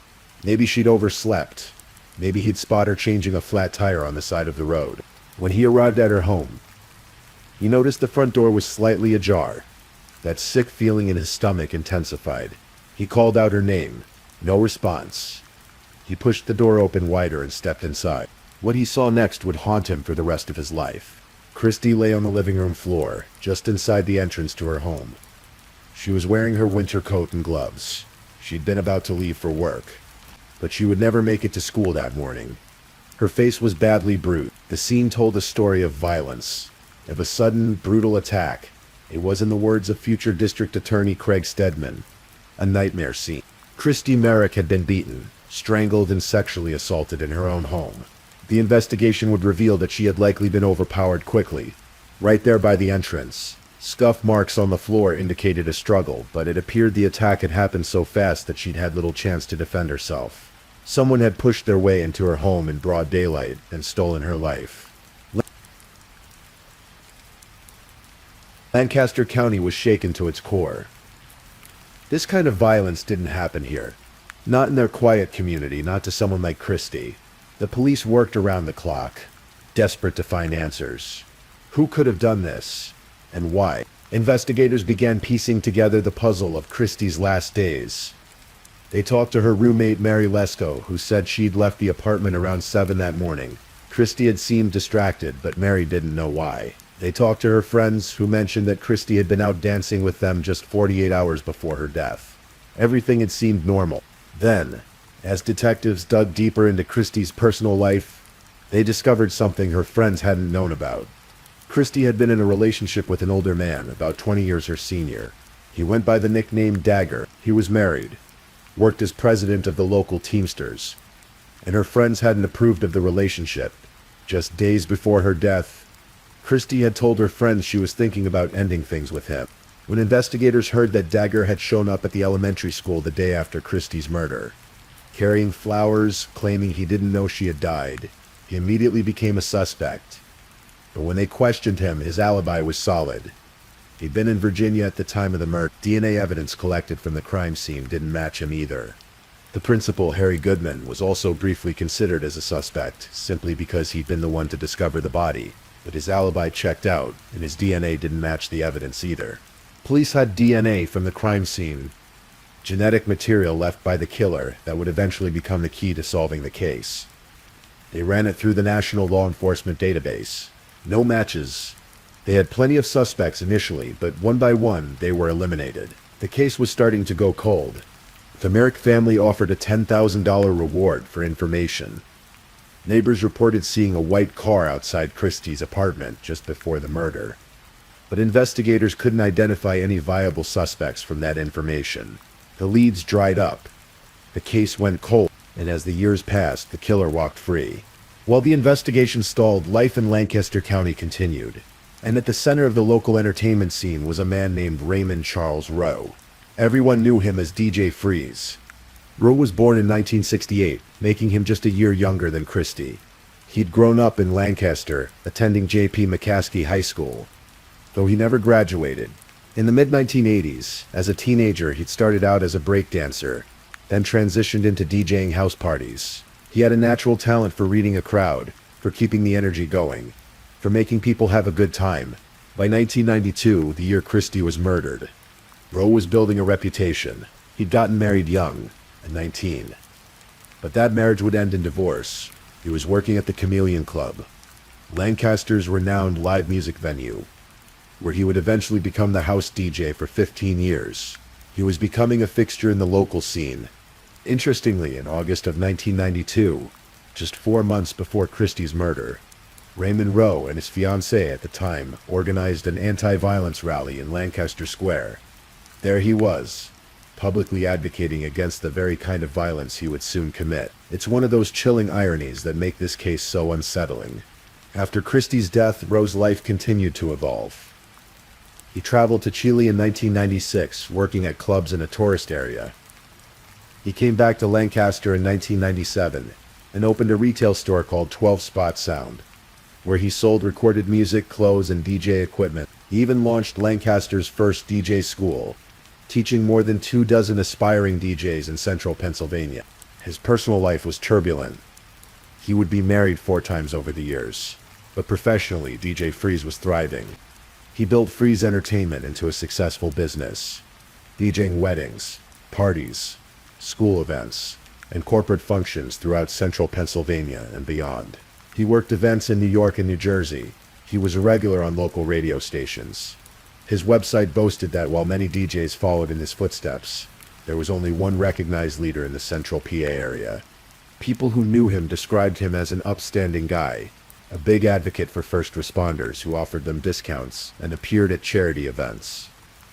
Maybe she'd overslept. Maybe he'd spot her changing a flat tire on the side of the road. When he arrived at her home, he noticed the front door was slightly ajar. That sick feeling in his stomach intensified. He called out her name. No response. He pushed the door open wider and stepped inside. What he saw next would haunt him for the rest of his life. Christy lay on the living room floor, just inside the entrance to her home. She was wearing her winter coat and gloves. She'd been about to leave for work, but she would never make it to school that morning. Her face was badly bruised. The scene told a story of violence, of a sudden, brutal attack. It was, in the words of future District Attorney Craig Stedman, a nightmare scene. Christy Merrick had been beaten, strangled, and sexually assaulted in her own home. The investigation would reveal that she had likely been overpowered quickly, right there by the entrance. Scuff marks on the floor indicated a struggle, but it appeared the attack had happened so fast that she'd had little chance to defend herself. Someone had pushed their way into her home in broad daylight and stolen her life. Lancaster County was shaken to its core. This kind of violence didn't happen here. Not in their quiet community, not to someone like Christy. The police worked around the clock, desperate to find answers. Who could have done this? And why? Investigators began piecing together the puzzle of Christy's last days. They talked to her roommate Mary Lesko, who said she'd left the apartment around 7 that morning. Christy had seemed distracted, but Mary didn't know why. They talked to her friends, who mentioned that Christy had been out dancing with them just 48 hours before her death. Everything had seemed normal. Then, as detectives dug deeper into Christy's personal life, they discovered something her friends hadn't known about. Christy had been in a relationship with an older man, about 20 years her senior. He went by the nickname Dagger. He was married, worked as president of the local Teamsters, and her friends hadn't approved of the relationship. Just days before her death, Christy had told her friends she was thinking about ending things with him. When investigators heard that Dagger had shown up at the elementary school the day after Christy's murder, carrying flowers, claiming he didn't know she had died, he immediately became a suspect. But when they questioned him, his alibi was solid. He'd been in Virginia at the time of the murder. DNA evidence collected from the crime scene didn't match him either. The principal, Harry Goodman, was also briefly considered as a suspect, simply because he'd been the one to discover the body. But his alibi checked out, and his DNA didn't match the evidence either. Police had DNA from the crime scene, genetic material left by the killer that would eventually become the key to solving the case. They ran it through the National Law Enforcement Database. No matches. They had plenty of suspects initially, but one by one, they were eliminated. The case was starting to go cold. The Merrick family offered a $10,000 reward for information. Neighbors reported seeing a white car outside Christie's apartment just before the murder. But investigators couldn't identify any viable suspects from that information. The leads dried up. The case went cold, and as the years passed, the killer walked free. While the investigation stalled, life in Lancaster County continued. And at the center of the local entertainment scene was a man named Raymond Charles Rowe. Everyone knew him as DJ Freeze. Rowe was born in 1968, making him just a year younger than Christy. He'd grown up in Lancaster, attending J.P. McCaskey High School, though he never graduated. In the mid-1980s, as a teenager, he'd started out as a breakdancer, then transitioned into DJing house parties. He had a natural talent for reading a crowd, for keeping the energy going, for making people have a good time. By 1992, the year Christy was murdered, Rowe was building a reputation. He'd gotten married young, at 19. But that marriage would end in divorce. He was working at the Chameleon Club, Lancaster's renowned live music venue, where he would eventually become the house DJ for 15 years. He was becoming a fixture in the local scene. Interestingly, in August of 1992, just 4 months before Christie's murder, Raymond Rowe and his fiancée at the time organized an anti-violence rally in Lancaster Square. There he was, publicly advocating against the very kind of violence he would soon commit. It's one of those chilling ironies that make this case so unsettling. After Christie's death, Rowe's life continued to evolve. He traveled to Chile in 1996, working at clubs in a tourist area. He came back to Lancaster in 1997 and opened a retail store called 12 Spot Sound, where he sold recorded music, clothes, and DJ equipment. He even launched Lancaster's first DJ school, teaching more than 24 aspiring DJs in central Pennsylvania. His personal life was turbulent. He would be married 4 times over the years. But professionally, DJ Freeze was thriving. He built Freeze Entertainment into a successful business, DJing weddings, parties, school events, and corporate functions throughout central Pennsylvania and beyond. He worked events in New York and New Jersey. He was a regular on local radio stations. His website boasted that while many DJs followed in his footsteps, there was only one recognized leader in the central PA area. People who knew him described him as an upstanding guy, a big advocate for first responders who offered them discounts and appeared at charity events.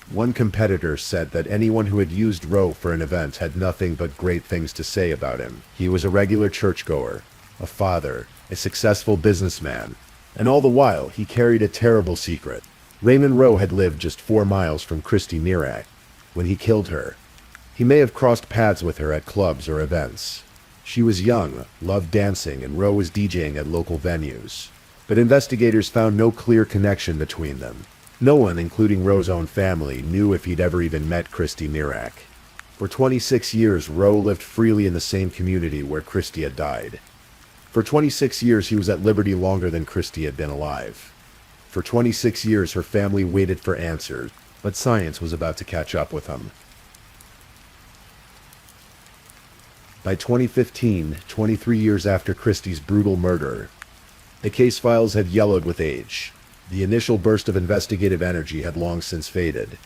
One competitor said that anyone who had used Roe for an event had nothing but great things to say about him. He was a regular churchgoer, a father, a successful businessman, and all the while he carried a terrible secret. Raymond Roe had lived just 4 miles from Christy Nirak when he killed her. He may have crossed paths with her at clubs or events. She was young, loved dancing, and Roe was DJing at local venues. But investigators found no clear connection between them. No one, including Roe's own family, knew if he'd ever even met Christy Nirak. For 26 years, Roe lived freely in the same community where Christy had died. For 26 years, he was at liberty longer than Christy had been alive. For 26 years, her family waited for answers, but science was about to catch up with them. By 2015, 23 years after Christie's brutal murder, the case files had yellowed with age. The initial burst of investigative energy had long since faded.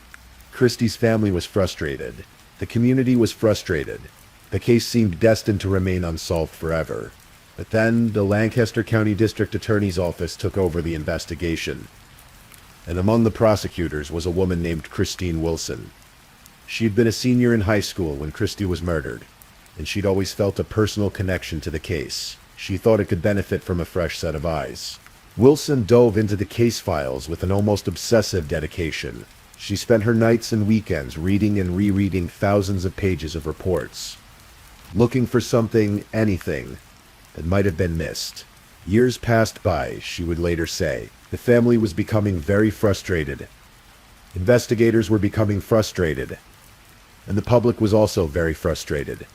Christie's family was frustrated. The community was frustrated. The case seemed destined to remain unsolved forever. But then, the Lancaster County District Attorney's Office took over the investigation. And among the prosecutors was a woman named Christine Wilson. She'd been a senior in high school when Christie was murdered, and she'd always felt a personal connection to the case. She thought it could benefit from a fresh set of eyes. Wilson dove into the case files with an almost obsessive dedication. She spent her nights and weekends reading and rereading thousands of pages of reports, looking for something, anything, that might have been missed. Years passed by, she would later say. The family was becoming very frustrated. Investigators were becoming frustrated. And the public was also very frustrated.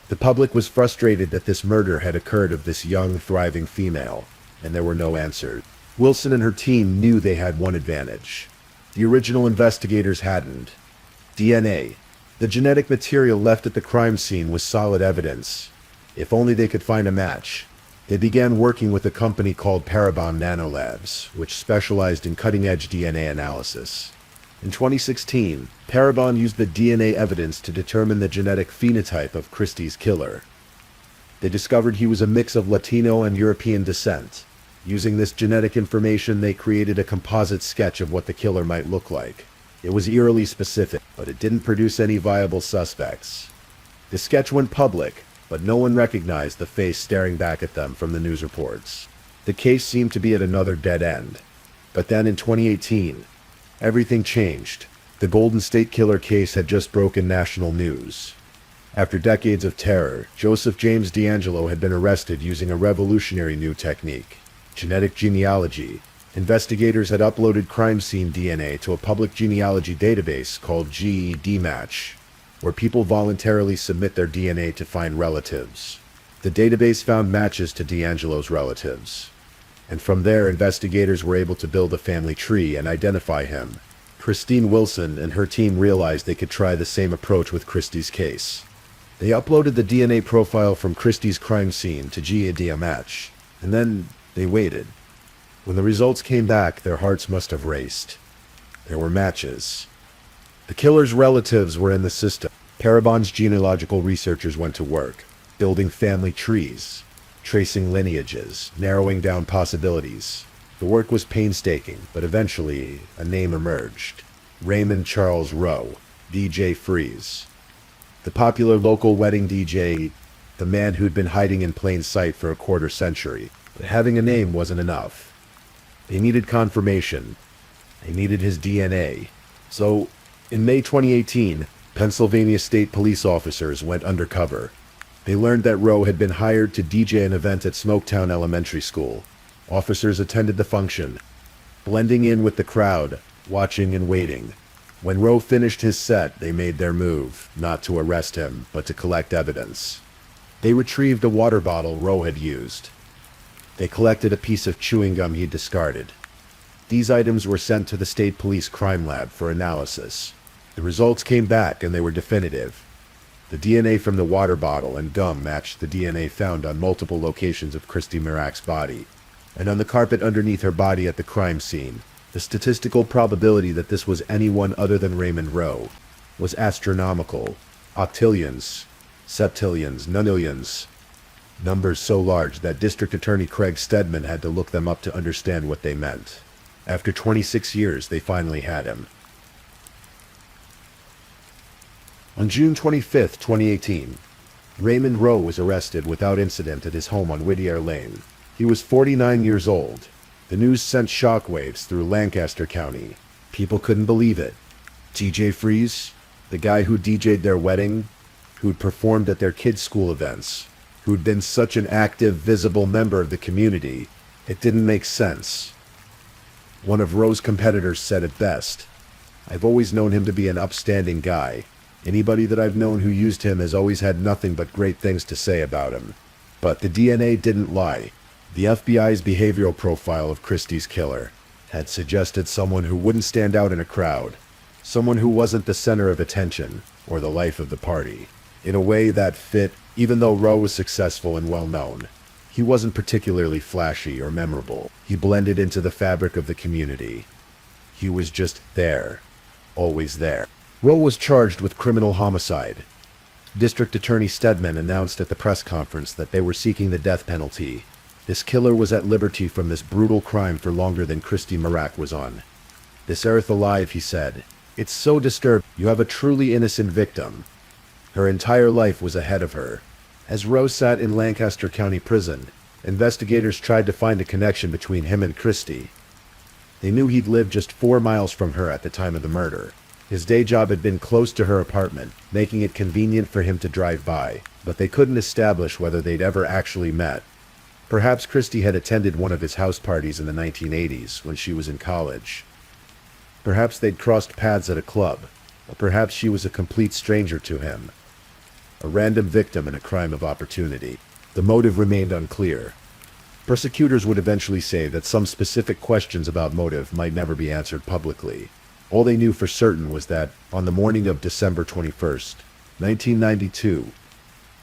The public was frustrated that this murder had occurred of this young, thriving female, and there were no answers. Wilson and her team knew they had one advantage. The original investigators hadn't. DNA. The genetic material left at the crime scene was solid evidence. If only they could find a match. They began working with a company called Parabon Nanolabs, which specialized in cutting-edge DNA analysis. In 2016, Parabon used the DNA evidence to determine the genetic phenotype of Christie's killer. They discovered he was a mix of Latino and European descent. Using this genetic information, they created a composite sketch of what the killer might look like. It was eerily specific, but it didn't produce any viable suspects. The sketch went public, but no one recognized the face staring back at them from the news reports. The case seemed to be at another dead end. But then in 2018, everything changed. The Golden State Killer case had just broken national news. After decades of terror, Joseph James DeAngelo had been arrested using a revolutionary new technique, genetic genealogy. Investigators had uploaded crime scene DNA to a public genealogy database called GEDmatch, where people voluntarily submit their DNA to find relatives. The database found matches to DeAngelo's relatives. And from there, investigators were able to build a family tree and identify him. Christine Wilson and her team realized they could try the same approach with Christie's case. They uploaded the DNA profile from Christie's crime scene to GEDmatch, and then they waited. When the results came back, their hearts must have raced. There were matches. The killer's relatives were in the system. Parabon's genealogical researchers went to work, building family trees, tracing lineages, narrowing down possibilities. The work was painstaking, but eventually a name emerged. Raymond Charles Roe, DJ Freeze. The popular local wedding DJ, the man who'd been hiding in plain sight for a quarter century. But having a name wasn't enough. They needed confirmation. They needed his DNA. So, in May 2018, Pennsylvania state police officers went undercover. They learned that Roe had been hired to DJ an event at Smoketown Elementary School. Officers attended the function, blending in with the crowd, watching and waiting. When Roe finished his set, they made their move, not to arrest him, but to collect evidence. They retrieved a water bottle Rowe had used. They collected a piece of chewing gum he'd discarded. These items were sent to the state police crime lab for analysis. The results came back and they were definitive. The DNA from the water bottle and gum matched the DNA found on multiple locations of Christy Mirak's body, and on the carpet underneath her body at the crime scene. The statistical probability that this was anyone other than Raymond Rowe was astronomical. Octillions, septillions, nonillions. Numbers so large that District Attorney Craig Stedman had to look them up to understand what they meant. After 26 years, they finally had him. On June 25, 2018, Raymond Rowe was arrested without incident at his home on Whittier Lane. He was 49 years old. The news sent shockwaves through Lancaster County. People couldn't believe it. TJ Freeze, the guy who DJ'd their wedding, who'd performed at their kids' school events, who'd been such an active, visible member of the community, it didn't make sense. One of Rowe's competitors said it best. "I've always known him to be an upstanding guy. Anybody that I've known who used him has always had nothing but great things to say about him." But the DNA didn't lie. The FBI's behavioral profile of Christie's killer had suggested someone who wouldn't stand out in a crowd, someone who wasn't the center of attention or the life of the party. In a way that fit, even though Rowe was successful and well-known. He wasn't particularly flashy or memorable. He blended into the fabric of the community. He was just there. Always there. Rowe was charged with criminal homicide. District Attorney Stedman announced at the press conference that they were seeking the death penalty. This killer was at liberty from this brutal crime for longer than Christy Mirak was on. "This earth alive," he said. "It's so disturbing. You have a truly innocent victim. Her entire life was ahead of her." As Rowe sat in Lancaster County Prison, investigators tried to find a connection between him and Christy. They knew he'd lived just 4 miles from her at the time of the murder. His day job had been close to her apartment, making it convenient for him to drive by, but they couldn't establish whether they'd ever actually met. Perhaps Christy had attended one of his house parties in the 1980s when she was in college. Perhaps they'd crossed paths at a club, or perhaps she was a complete stranger to him. A random victim in a crime of opportunity. The motive remained unclear. Prosecutors would eventually say that some specific questions about motive might never be answered publicly. All they knew for certain was that, on the morning of December 21st, 1992,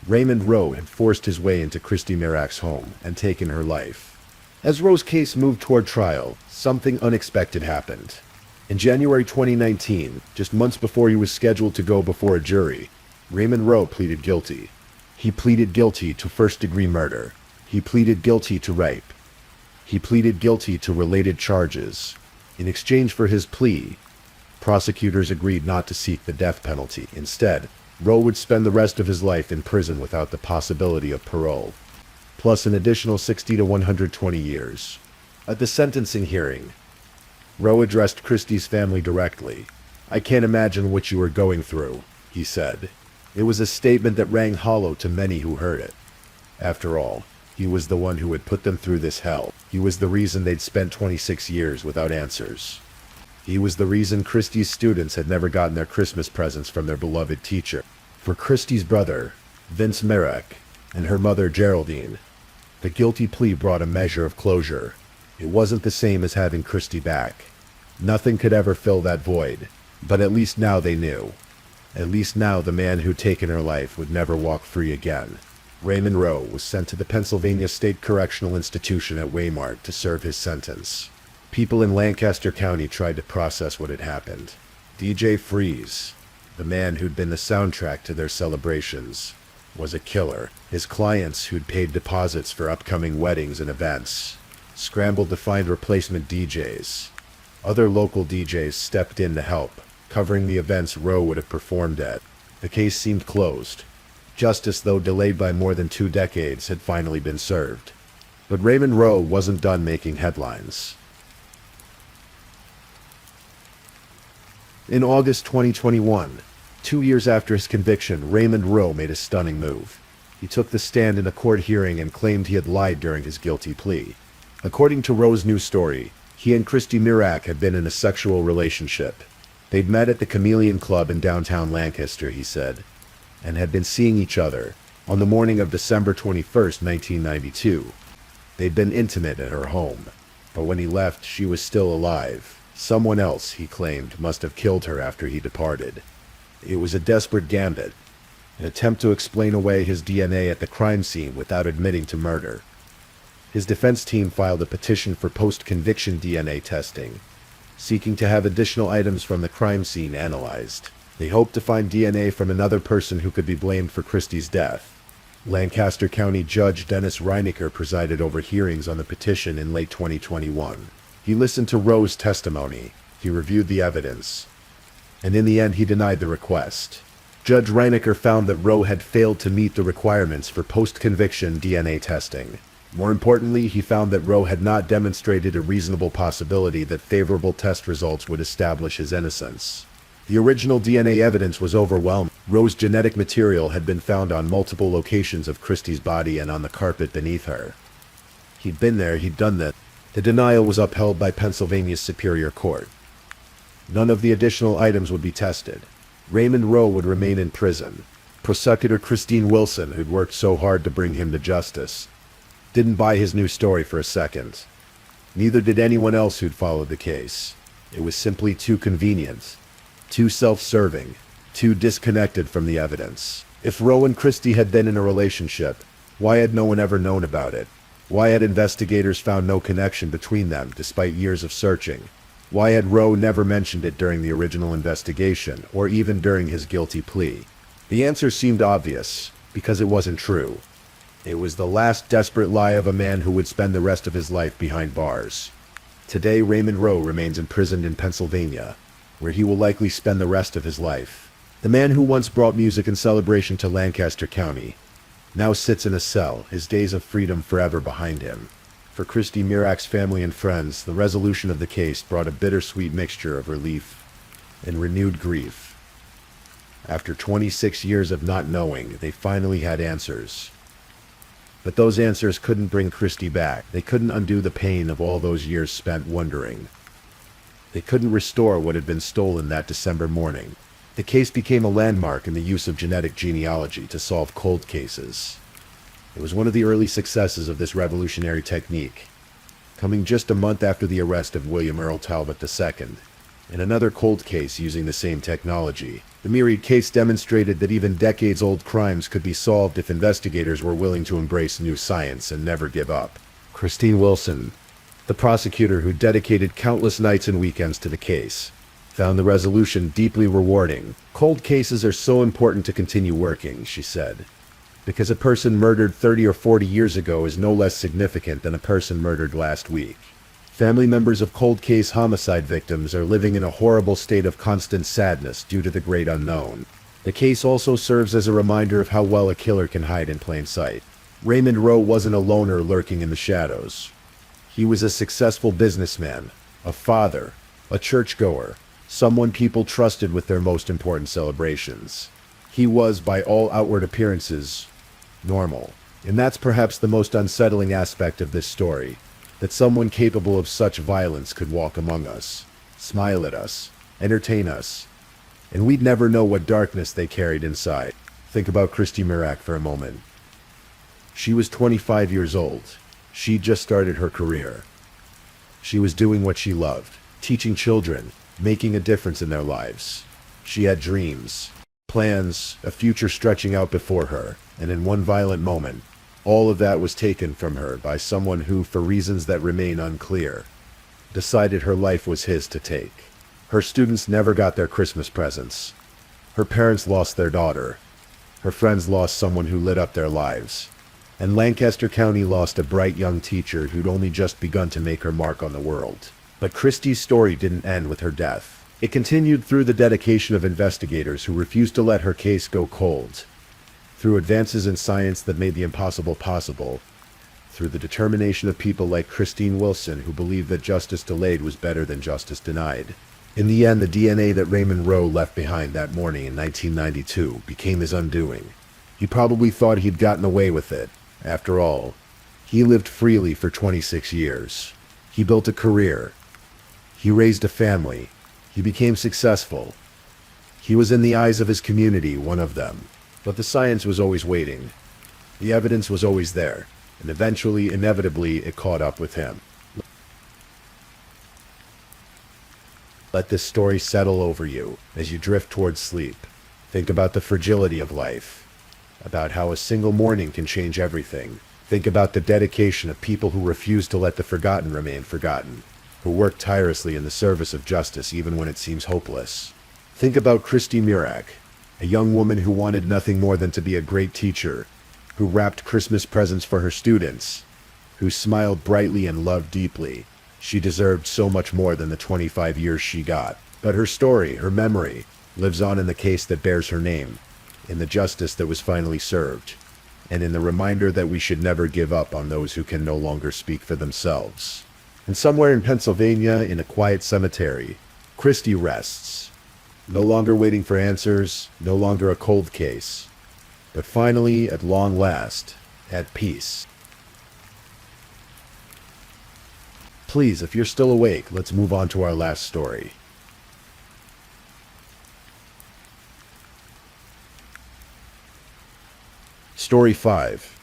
Raymond Rowe had forced his way into Christy Mirak's home and taken her life. As Rowe's case moved toward trial, something unexpected happened. In January 2019, just months before he was scheduled to go before a jury, Raymond Rowe pleaded guilty. He pleaded guilty to first-degree murder. He pleaded guilty to rape. He pleaded guilty to related charges. In exchange for his plea, prosecutors agreed not to seek the death penalty. Instead, Rowe would spend the rest of his life in prison without the possibility of parole, plus an additional 60 to 120 years. At the sentencing hearing, Rowe addressed Christy's family directly. "I can't imagine what you were going through," he said. It was a statement that rang hollow to many who heard it. After all, he was the one who had put them through this hell. He was the reason they'd spent 26 years without answers. He was the reason Christy's students had never gotten their Christmas presents from their beloved teacher. For Christy's brother, Vince Mirak, and her mother, Geraldine, the guilty plea brought a measure of closure. It wasn't the same as having Christy back. Nothing could ever fill that void, but at least now they knew. At least now the man who'd taken her life would never walk free again. Raymond Rowe was sent to the Pennsylvania State Correctional Institution at Waymart to serve his sentence. People in Lancaster County tried to process what had happened. DJ Freeze, the man who'd been the soundtrack to their celebrations, was a killer. His clients, who'd paid deposits for upcoming weddings and events, scrambled to find replacement DJs. Other local DJs stepped in to help, covering the events Rowe would have performed at. The case seemed closed. Justice, though delayed by more than 2 decades, had finally been served. But Raymond Rowe wasn't done making headlines. In August 2021, 2 years after his conviction, Raymond Rowe made a stunning move. He took the stand in a court hearing and claimed he had lied during his guilty plea. According to Rowe's new story, he and Christy Mirak had been in a sexual relationship. They'd met at the Chameleon Club in downtown Lancaster, he said, and had been seeing each other, On the morning of December 21st, 1992, they'd been intimate at her home, but when he left, she was still alive. Someone else, he claimed, must have killed her after he departed. It was a desperate gambit, an attempt to explain away his DNA at the crime scene without admitting to murder. His defense team filed a petition for post-conviction DNA testing, seeking to have additional items from the crime scene analyzed. They hoped to find DNA from another person who could be blamed for Christie's death. Lancaster County Judge Dennis Reinecker presided over hearings on the petition in late 2021. He listened to Rowe's testimony, he reviewed the evidence, and in the end he denied the request. Judge Reinecker found that Rowe had failed to meet the requirements for post-conviction DNA testing. More importantly, he found that Rowe had not demonstrated a reasonable possibility that favorable test results would establish his innocence. The original DNA evidence was overwhelming. Rowe's genetic material had been found on multiple locations of Christie's body and on the carpet beneath her. He'd been there, he'd done that. The denial was upheld by Pennsylvania's Superior Court. None of the additional items would be tested. Raymond Rowe would remain in prison. Prosecutor Christine Wilson, who'd worked so hard to bring him to justice, didn't buy his new story for a second. Neither did anyone else who'd followed the case. It was simply too convenient, too self-serving, too disconnected from the evidence. If Rowe and Christie had been in a relationship, why had no one ever known about it? Why had investigators found no connection between them, despite years of searching? Why had Rowe never mentioned it during the original investigation, or even during his guilty plea? The answer seemed obvious, because it wasn't true. It was the last desperate lie of a man who would spend the rest of his life behind bars. Today, Raymond Rowe remains imprisoned in Pennsylvania, where he will likely spend the rest of his life. The man who once brought music and celebration to Lancaster County now sits in a cell, his days of freedom forever behind him. For Christy Mirak's family and friends, the resolution of the case brought a bittersweet mixture of relief and renewed grief. After 26 years of not knowing, they finally had answers. But those answers couldn't bring Christy back. They couldn't undo the pain of all those years spent wondering. They couldn't restore what had been stolen that December morning. The case became a landmark in the use of genetic genealogy to solve cold cases. It was one of the early successes of this revolutionary technique, coming just a month after the arrest of William Earl Talbot II. In another cold case using the same technology, the Myriad case demonstrated that even decades-old crimes could be solved if investigators were willing to embrace new science and never give up. Christine Wilson, the prosecutor who dedicated countless nights and weekends to the case, found the resolution deeply rewarding. Cold cases are so important to continue working, she said, because a person murdered 30 or 40 years ago is no less significant than a person murdered last week. Family members of cold case homicide victims are living in a horrible state of constant sadness due to the great unknown. The case also serves as a reminder of how well a killer can hide in plain sight. Raymond Rowe wasn't a loner lurking in the shadows. He was a successful businessman, a father, a churchgoer, someone people trusted with their most important celebrations. He was, by all outward appearances, normal. And that's perhaps the most unsettling aspect of this story, that someone capable of such violence could walk among us, smile at us, entertain us, and we'd never know what darkness they carried inside. Think about Christy Mirak for a moment. She was 25 years old. She'd just started her career. She was doing what she loved, teaching children, making a difference in their lives. She had dreams, plans, a future stretching out before her, and in one violent moment, all of that was taken from her by someone who, for reasons that remain unclear, decided her life was his to take. Her students never got their Christmas presents. Her parents lost their daughter. Her friends lost someone who lit up their lives. And Lancaster County lost a bright young teacher who'd only just begun to make her mark on the world. But Christie's story didn't end with her death. It continued through the dedication of investigators who refused to let her case go cold, through advances in science that made the impossible possible, through the determination of people like Christine Wilson who believed that justice delayed was better than justice denied. In the end, the DNA that Raymond Rowe left behind that morning in 1992 became his undoing. He probably thought he'd gotten away with it. After all, he lived freely for 26 years. He built a career. He raised a family. He became successful. He was in the eyes of his community one of them. But the science was always waiting. The evidence was always there, and eventually, inevitably, it caught up with him. Let this story settle over you as you drift towards sleep. Think about the fragility of life, about how a single morning can change everything. Think about the dedication of people who refuse to let the forgotten remain forgotten, who work tirelessly in the service of justice even when it seems hopeless. Think about Christy Murak, a young woman who wanted nothing more than to be a great teacher, who wrapped Christmas presents for her students, who smiled brightly and loved deeply. She deserved so much more than the 25 years she got. But her story, her memory, lives on in the case that bears her name, in the justice that was finally served, and in the reminder that we should never give up on those who can no longer speak for themselves. And somewhere in Pennsylvania, in a quiet cemetery, Christy rests, no longer waiting for answers, no longer a cold case, but finally, at long last, at peace. Please, if you're still awake, let's move on to our last story. Story 5.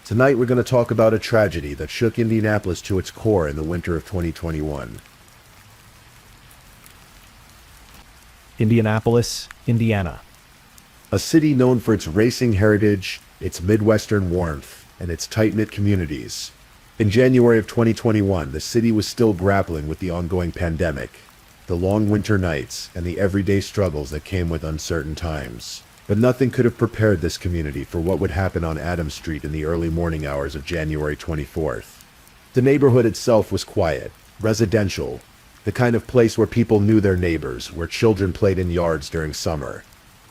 Tonight we're going to talk about a tragedy that shook Indianapolis to its core in the winter of 2021. Indianapolis, Indiana. A city known for its racing heritage, its Midwestern warmth, and its tight-knit communities. In January of 2021, the city was still grappling with the ongoing pandemic, the long winter nights, and the everyday struggles that came with uncertain times. But nothing could have prepared this community for what would happen on Adams Street in the early morning hours of January 24th. The neighborhood itself was quiet, residential, the kind of place where people knew their neighbors, where children played in yards during summer,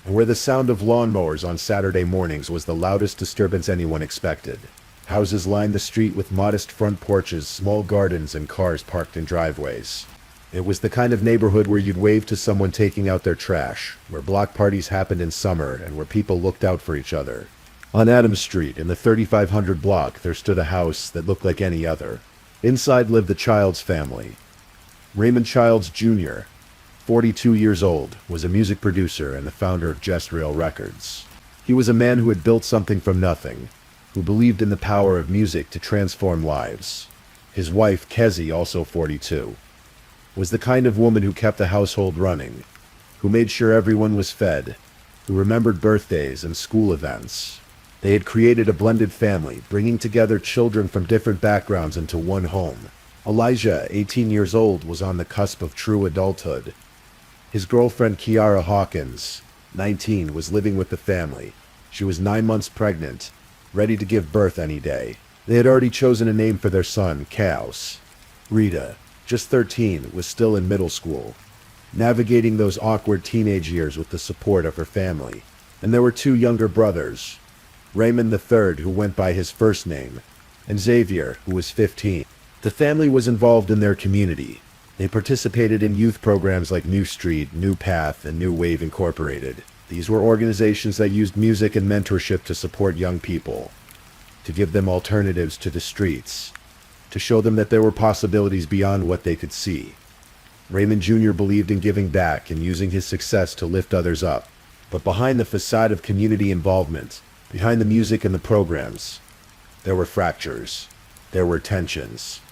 and where the sound of lawnmowers on Saturday mornings was the loudest disturbance anyone expected. Houses lined the street with modest front porches, small gardens, and cars parked in driveways. It was the kind of neighborhood where you'd wave to someone taking out their trash, where block parties happened in summer, and where people looked out for each other. On Adams Street, in the 3500 block, there stood a house that looked like any other. Inside lived the Childs family. Raymond Childs Jr., 42 years old, was a music producer and the founder of Gestriel Records. He was a man who had built something from nothing, who believed in the power of music to transform lives. His wife, Kezzy, also 42, was the kind of woman who kept the household running, who made sure everyone was fed, who remembered birthdays and school events. They had created a blended family, bringing together children from different backgrounds into one home. Elijah, 18 years old, was on the cusp of true adulthood. His girlfriend, Kiara Hawkins, 19, was living with the family. She was 9 months pregnant, ready to give birth any day. They had already chosen a name for their son, Chaos. Rita, just 13, was still in middle school, navigating those awkward teenage years with the support of her family. And there were 2 younger brothers, Raymond III, who went by his first name, and Xavier, who was 15. The family was involved in their community. They participated in youth programs like New Street, New Path, and New Wave Incorporated. These were organizations that used music and mentorship to support young people, to give them alternatives to the streets, to show them that there were possibilities beyond what they could see. Raymond Jr. believed in giving back and using his success to lift others up. But behind the facade of community involvement, behind the music and the programs, there were fractures, there were tensions,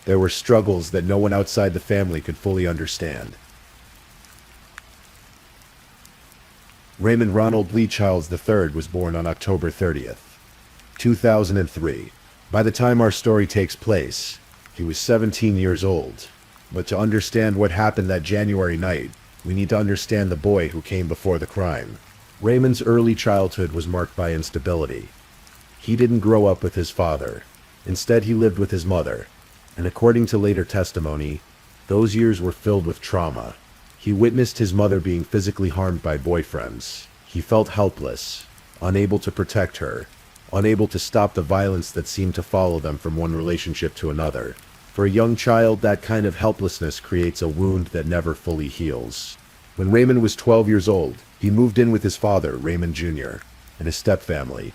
there were struggles that no one outside the family could fully understand. Raymond Ronald Lee Childs III was born on October 30th, 2003. By the time our story takes place, he was 17 years old. But to understand what happened that January night, we need to understand the boy who came before the crime. Raymond's early childhood was marked by instability. He didn't grow up with his father. Instead, he lived with his mother. And according to later testimony, those years were filled with trauma. He witnessed his mother being physically harmed by boyfriends. He felt helpless, unable to protect her, unable to stop the violence that seemed to follow them from one relationship to another. For a young child, that kind of helplessness creates a wound that never fully heals. When Raymond was 12 years old, he moved in with his father, Raymond Jr., and his stepfamily.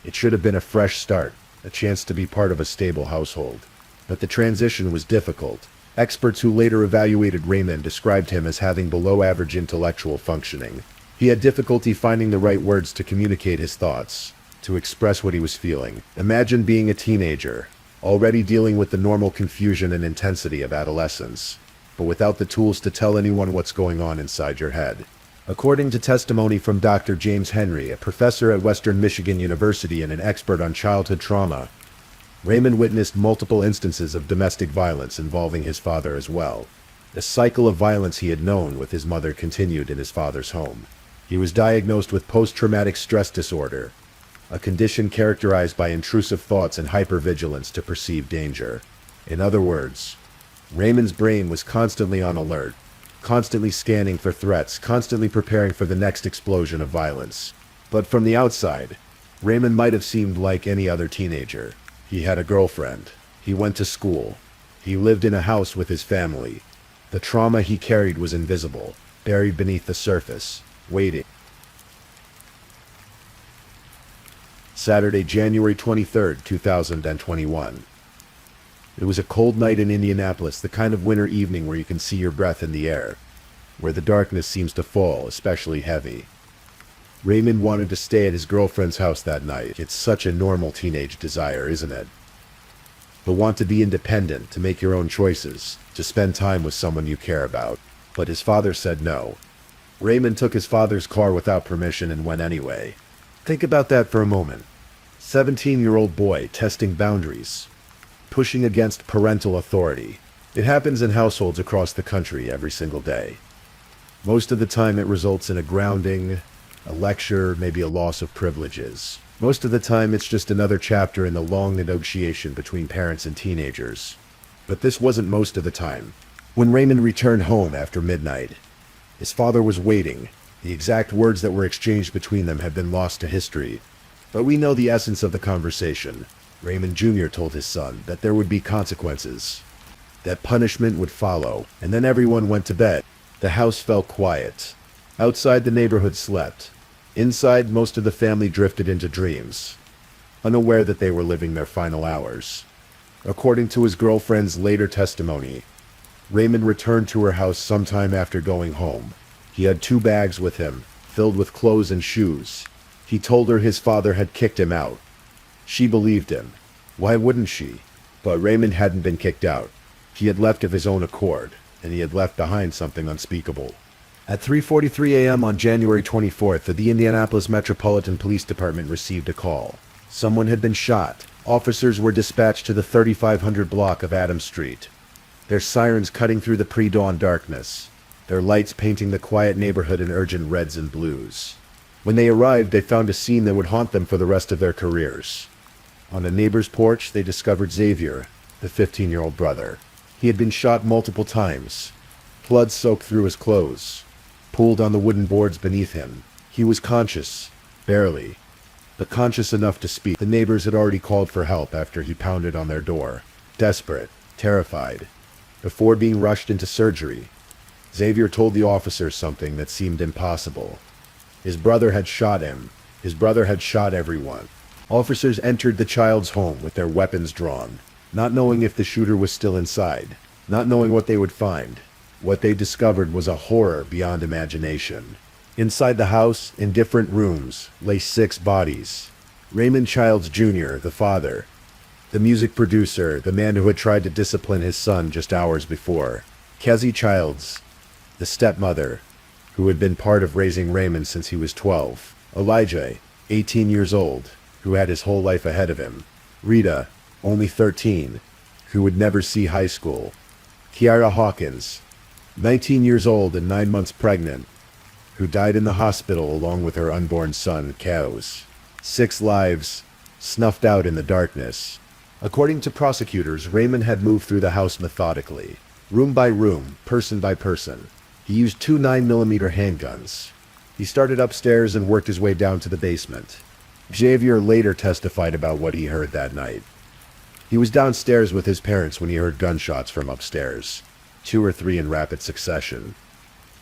It should have been a fresh start, a chance to be part of a stable household. But the transition was difficult. Experts who later evaluated Raymond described him as having below-average intellectual functioning. He had difficulty finding the right words to communicate his thoughts, to express what he was feeling. Imagine being a teenager, already dealing with the normal confusion and intensity of adolescence, but without the tools to tell anyone what's going on inside your head. According to testimony from Dr. James Henry, a professor at Western Michigan University and an expert on childhood trauma, Raymond witnessed multiple instances of domestic violence involving his father as well. The cycle of violence he had known with his mother continued in his father's home. He was diagnosed with post-traumatic stress disorder, a condition characterized by intrusive thoughts and hypervigilance to perceive danger. In other words, Raymond's brain was constantly on alert, constantly scanning for threats, constantly preparing for the next explosion of violence. But from the outside, Raymond might have seemed like any other teenager. He had a girlfriend. He went to school. He lived in a house with his family. The trauma he carried was invisible, buried beneath the surface, waiting. Saturday, January 23rd, 2021. It was a cold night in Indianapolis, the kind of winter evening where you can see your breath in the air, where the darkness seems to fall, especially heavy. Raymond wanted to stay at his girlfriend's house that night. It's such a normal teenage desire, isn't it? To want to be independent, to make your own choices, to spend time with someone you care about. But his father said no. Raymond took his father's car without permission and went anyway. Think about that for a moment. 17-year-old boy testing boundaries, pushing against parental authority. It happens in households across the country every single day. Most of the time it results in a grounding, a lecture, maybe a loss of privileges. Most of the time it's just another chapter in the long negotiation between parents and teenagers. But this wasn't most of the time. When Raymond returned home after midnight, his father was waiting. The exact words that were exchanged between them have been lost to history. But we know the essence of the conversation. Raymond Jr. told his son that there would be consequences, that punishment would follow, and then everyone went to bed. The house fell quiet. Outside, the neighborhood slept. Inside, most of the family drifted into dreams, unaware that they were living their final hours. According to his girlfriend's later testimony, Raymond returned to her house sometime after going home. He had 2 bags with him, filled with clothes and shoes. He told her his father had kicked him out. She believed him. Why wouldn't she? But Raymond hadn't been kicked out. He had left of his own accord, and he had left behind something unspeakable. At 3:43 a.m. on January 24th, the Indianapolis Metropolitan Police Department received a call. Someone had been shot. Officers were dispatched to the 3500 block of Adams Street, their sirens cutting through the pre-dawn darkness, their lights painting the quiet neighborhood in urgent reds and blues. When they arrived, they found a scene that would haunt them for the rest of their careers. On a neighbor's porch, they discovered Xavier, the 15-year-old brother. He had been shot multiple times. Blood soaked through his clothes, pooled on the wooden boards beneath him. He was conscious, barely, but conscious enough to speak. The neighbors had already called for help after he pounded on their door. Desperate, terrified. Before being rushed into surgery, Xavier told the officers something that seemed impossible. His brother had shot him. His brother had shot everyone. Officers entered the child's home with their weapons drawn, not knowing if the shooter was still inside, not knowing what they would find. What they discovered was a horror beyond imagination. Inside the house, in different rooms, lay 6 bodies. Raymond Childs Jr., the father, the music producer, the man who had tried to discipline his son just hours before. Kezzie Childs, the stepmother, who had been part of raising Raymond since he was 12. Elijah, 18 years old, who had his whole life ahead of him. Rita, only 13, who would never see high school. Kiara Hawkins, 19 years old and 9 months pregnant, who died in the hospital along with her unborn son, Chaos. 6 lives snuffed out in the darkness. According to prosecutors, Raymond had moved through the house methodically, room by room, person by person. He used 2 9mm handguns. He started upstairs and worked his way down to the basement. Xavier later testified about what he heard that night. He was downstairs with his parents when he heard gunshots from upstairs, 2 or 3 in rapid succession.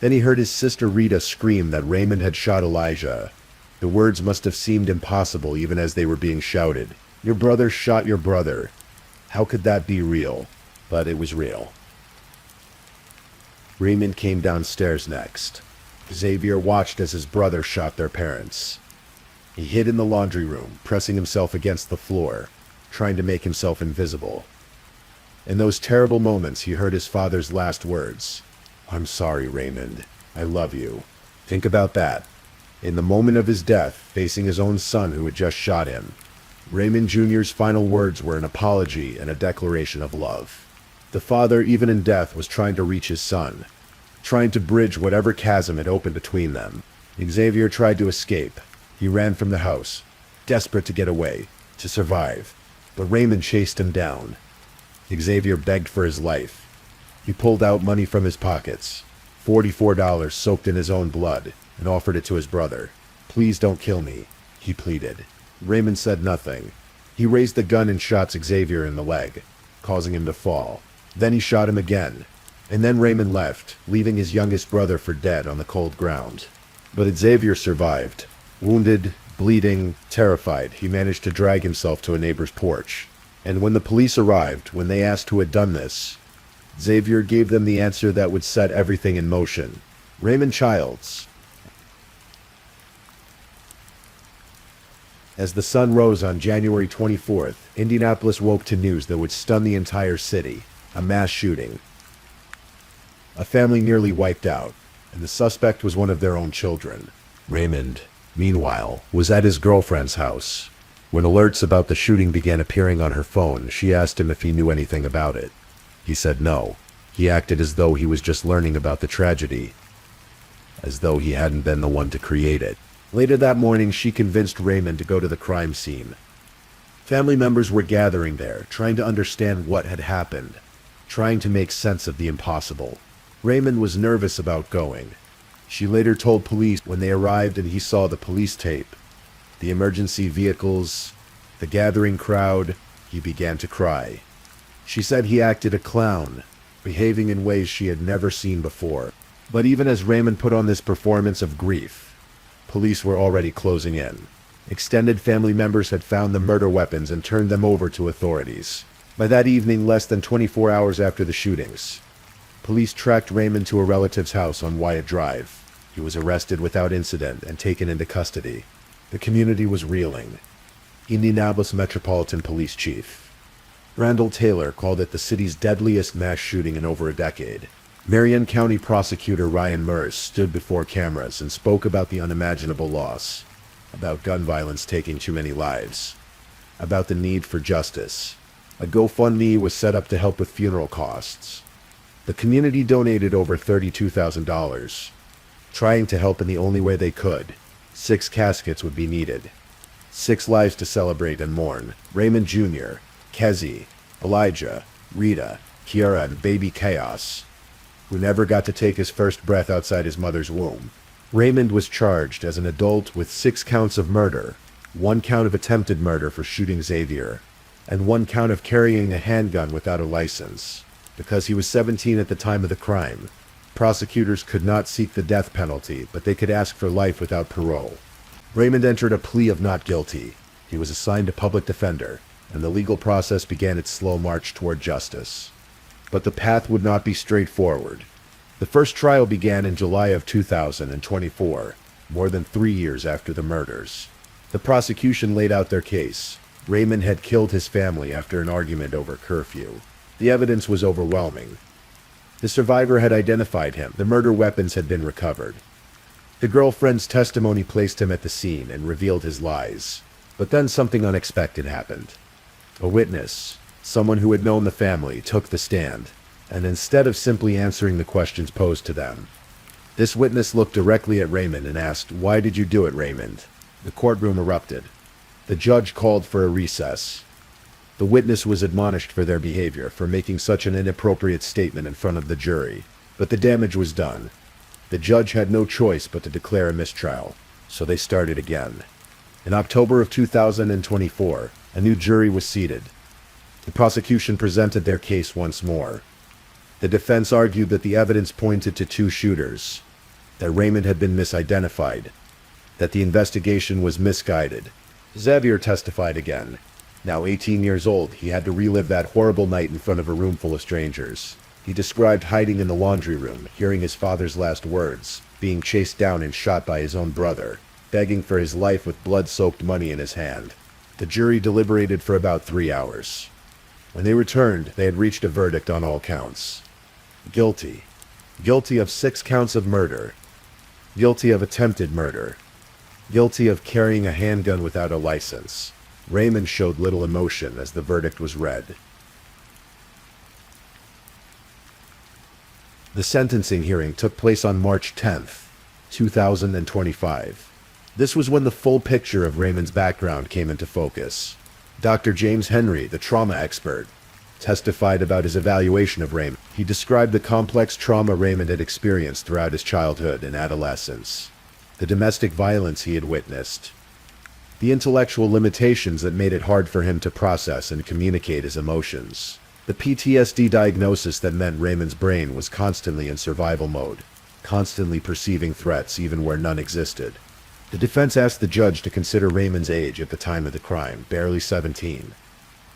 Then he heard his sister Rita scream that Raymond had shot Elijah. The words must have seemed impossible even as they were being shouted. Your brother shot your brother. How could that be real? But it was real. Raymond came downstairs next. Xavier watched as his brother shot their parents. He hid in the laundry room, pressing himself against the floor, trying to make himself invisible. In those terrible moments, he heard his father's last words. "I'm sorry, Raymond. I love you." Think about that. In the moment of his death, facing his own son who had just shot him, Raymond Jr.'s final words were an apology and a declaration of love. The father, even in death, was trying to reach his son, trying to bridge whatever chasm had opened between them. Xavier tried to escape. He ran from the house, desperate to get away, to survive. But Raymond chased him down. Xavier begged for his life. He pulled out money from his pockets, $44 soaked in his own blood, and offered it to his brother. "Please don't kill me," he pleaded. Raymond said nothing. He raised the gun and shot Xavier in the leg, causing him to fall. Then he shot him again. And then Raymond left, leaving his youngest brother for dead on the cold ground. But Xavier survived. Wounded, bleeding, terrified, he managed to drag himself to a neighbor's porch. And when the police arrived, when they asked who had done this, Xavier gave them the answer that would set everything in motion. Raymond Childs. As the sun rose on January 24th, Indianapolis woke to news that would stun the entire city. A mass shooting. A family nearly wiped out, and the suspect was one of their own children. Raymond, meanwhile, was at his girlfriend's house. When alerts about the shooting began appearing on her phone, she asked him if he knew anything about it. He said no. He acted as though he was just learning about the tragedy, as though he hadn't been the one to create it. Later that morning, she convinced Raymond to go to the crime scene. Family members were gathering there, trying to understand what had happened, trying to make sense of the impossible. Raymond was nervous about going. She later told police when they arrived and he saw the police tape, the emergency vehicles, the gathering crowd, he began to cry. She said he acted a clown, behaving in ways she had never seen before. But even as Raymond put on this performance of grief, police were already closing in. Extended family members had found the murder weapons and turned them over to authorities. By that evening, less than 24 hours after the shootings, police tracked Raymond to a relative's house on Wyatt Drive. He was arrested without incident and taken into custody. The community was reeling. Indianapolis Metropolitan Police Chief Randall Taylor called it the city's deadliest mass shooting in over a decade. Marion County Prosecutor Ryan Merce stood before cameras and spoke about the unimaginable loss, about gun violence taking too many lives, about the need for justice. A GoFundMe was set up to help with funeral costs. The community donated over $32,000, trying to help in the only way they could. 6 caskets would be needed. 6 lives to celebrate and mourn. Raymond Jr., Kezzy, Elijah, Rita, Kiara, and baby Chaos, who never got to take his first breath outside his mother's womb. Raymond was charged as an adult with 6 counts of murder, 1 count of attempted murder for shooting Xavier, and 1 count of carrying a handgun without a license. Because he was 17 at the time of the crime, prosecutors could not seek the death penalty, but they could ask for life without parole. Raymond entered a plea of not guilty. He was assigned a public defender, and the legal process began its slow march toward justice. But the path would not be straightforward. The first trial began in July of 2024, more than 3 years after the murders. The prosecution laid out their case. Raymond had killed his family after an argument over curfew. The evidence was overwhelming. The survivor had identified him. The murder weapons had been recovered. The girlfriend's testimony placed him at the scene and revealed his lies. But then something unexpected happened. A witness, someone who had known the family, took the stand, and instead of simply answering the questions posed to them, this witness looked directly at Raymond and asked, "Why did you do it, Raymond?" The courtroom erupted. The judge called for a recess. The witness was admonished for their behavior, for making such an inappropriate statement in front of the jury. But the damage was done. The judge had no choice but to declare a mistrial, so they started again. In October of 2024, a new jury was seated. The prosecution presented their case once more. The defense argued that the evidence pointed to 2 shooters, that Raymond had been misidentified, that the investigation was misguided. Xavier testified again. Now 18 years old, he had to relive that horrible night in front of a room full of strangers. He described hiding in the laundry room, hearing his father's last words, being chased down and shot by his own brother, begging for his life with blood-soaked money in his hand. The jury deliberated for about 3 hours. When they returned, they had reached a verdict on all counts. Guilty. Guilty of 6 counts of murder. Guilty of attempted murder. Guilty of carrying a handgun without a license. Raymond showed little emotion as the verdict was read. The sentencing hearing took place on March 10th, 2025. This was when the full picture of Raymond's background came into focus. Dr. James Henry, the trauma expert, testified about his evaluation of Raymond. He described the complex trauma Raymond had experienced throughout his childhood and adolescence, the domestic violence he had witnessed, the intellectual limitations that made it hard for him to process and communicate his emotions, the PTSD diagnosis that meant Raymond's brain was constantly in survival mode, constantly perceiving threats even where none existed. The defense asked the judge to consider Raymond's age at the time of the crime, barely 17.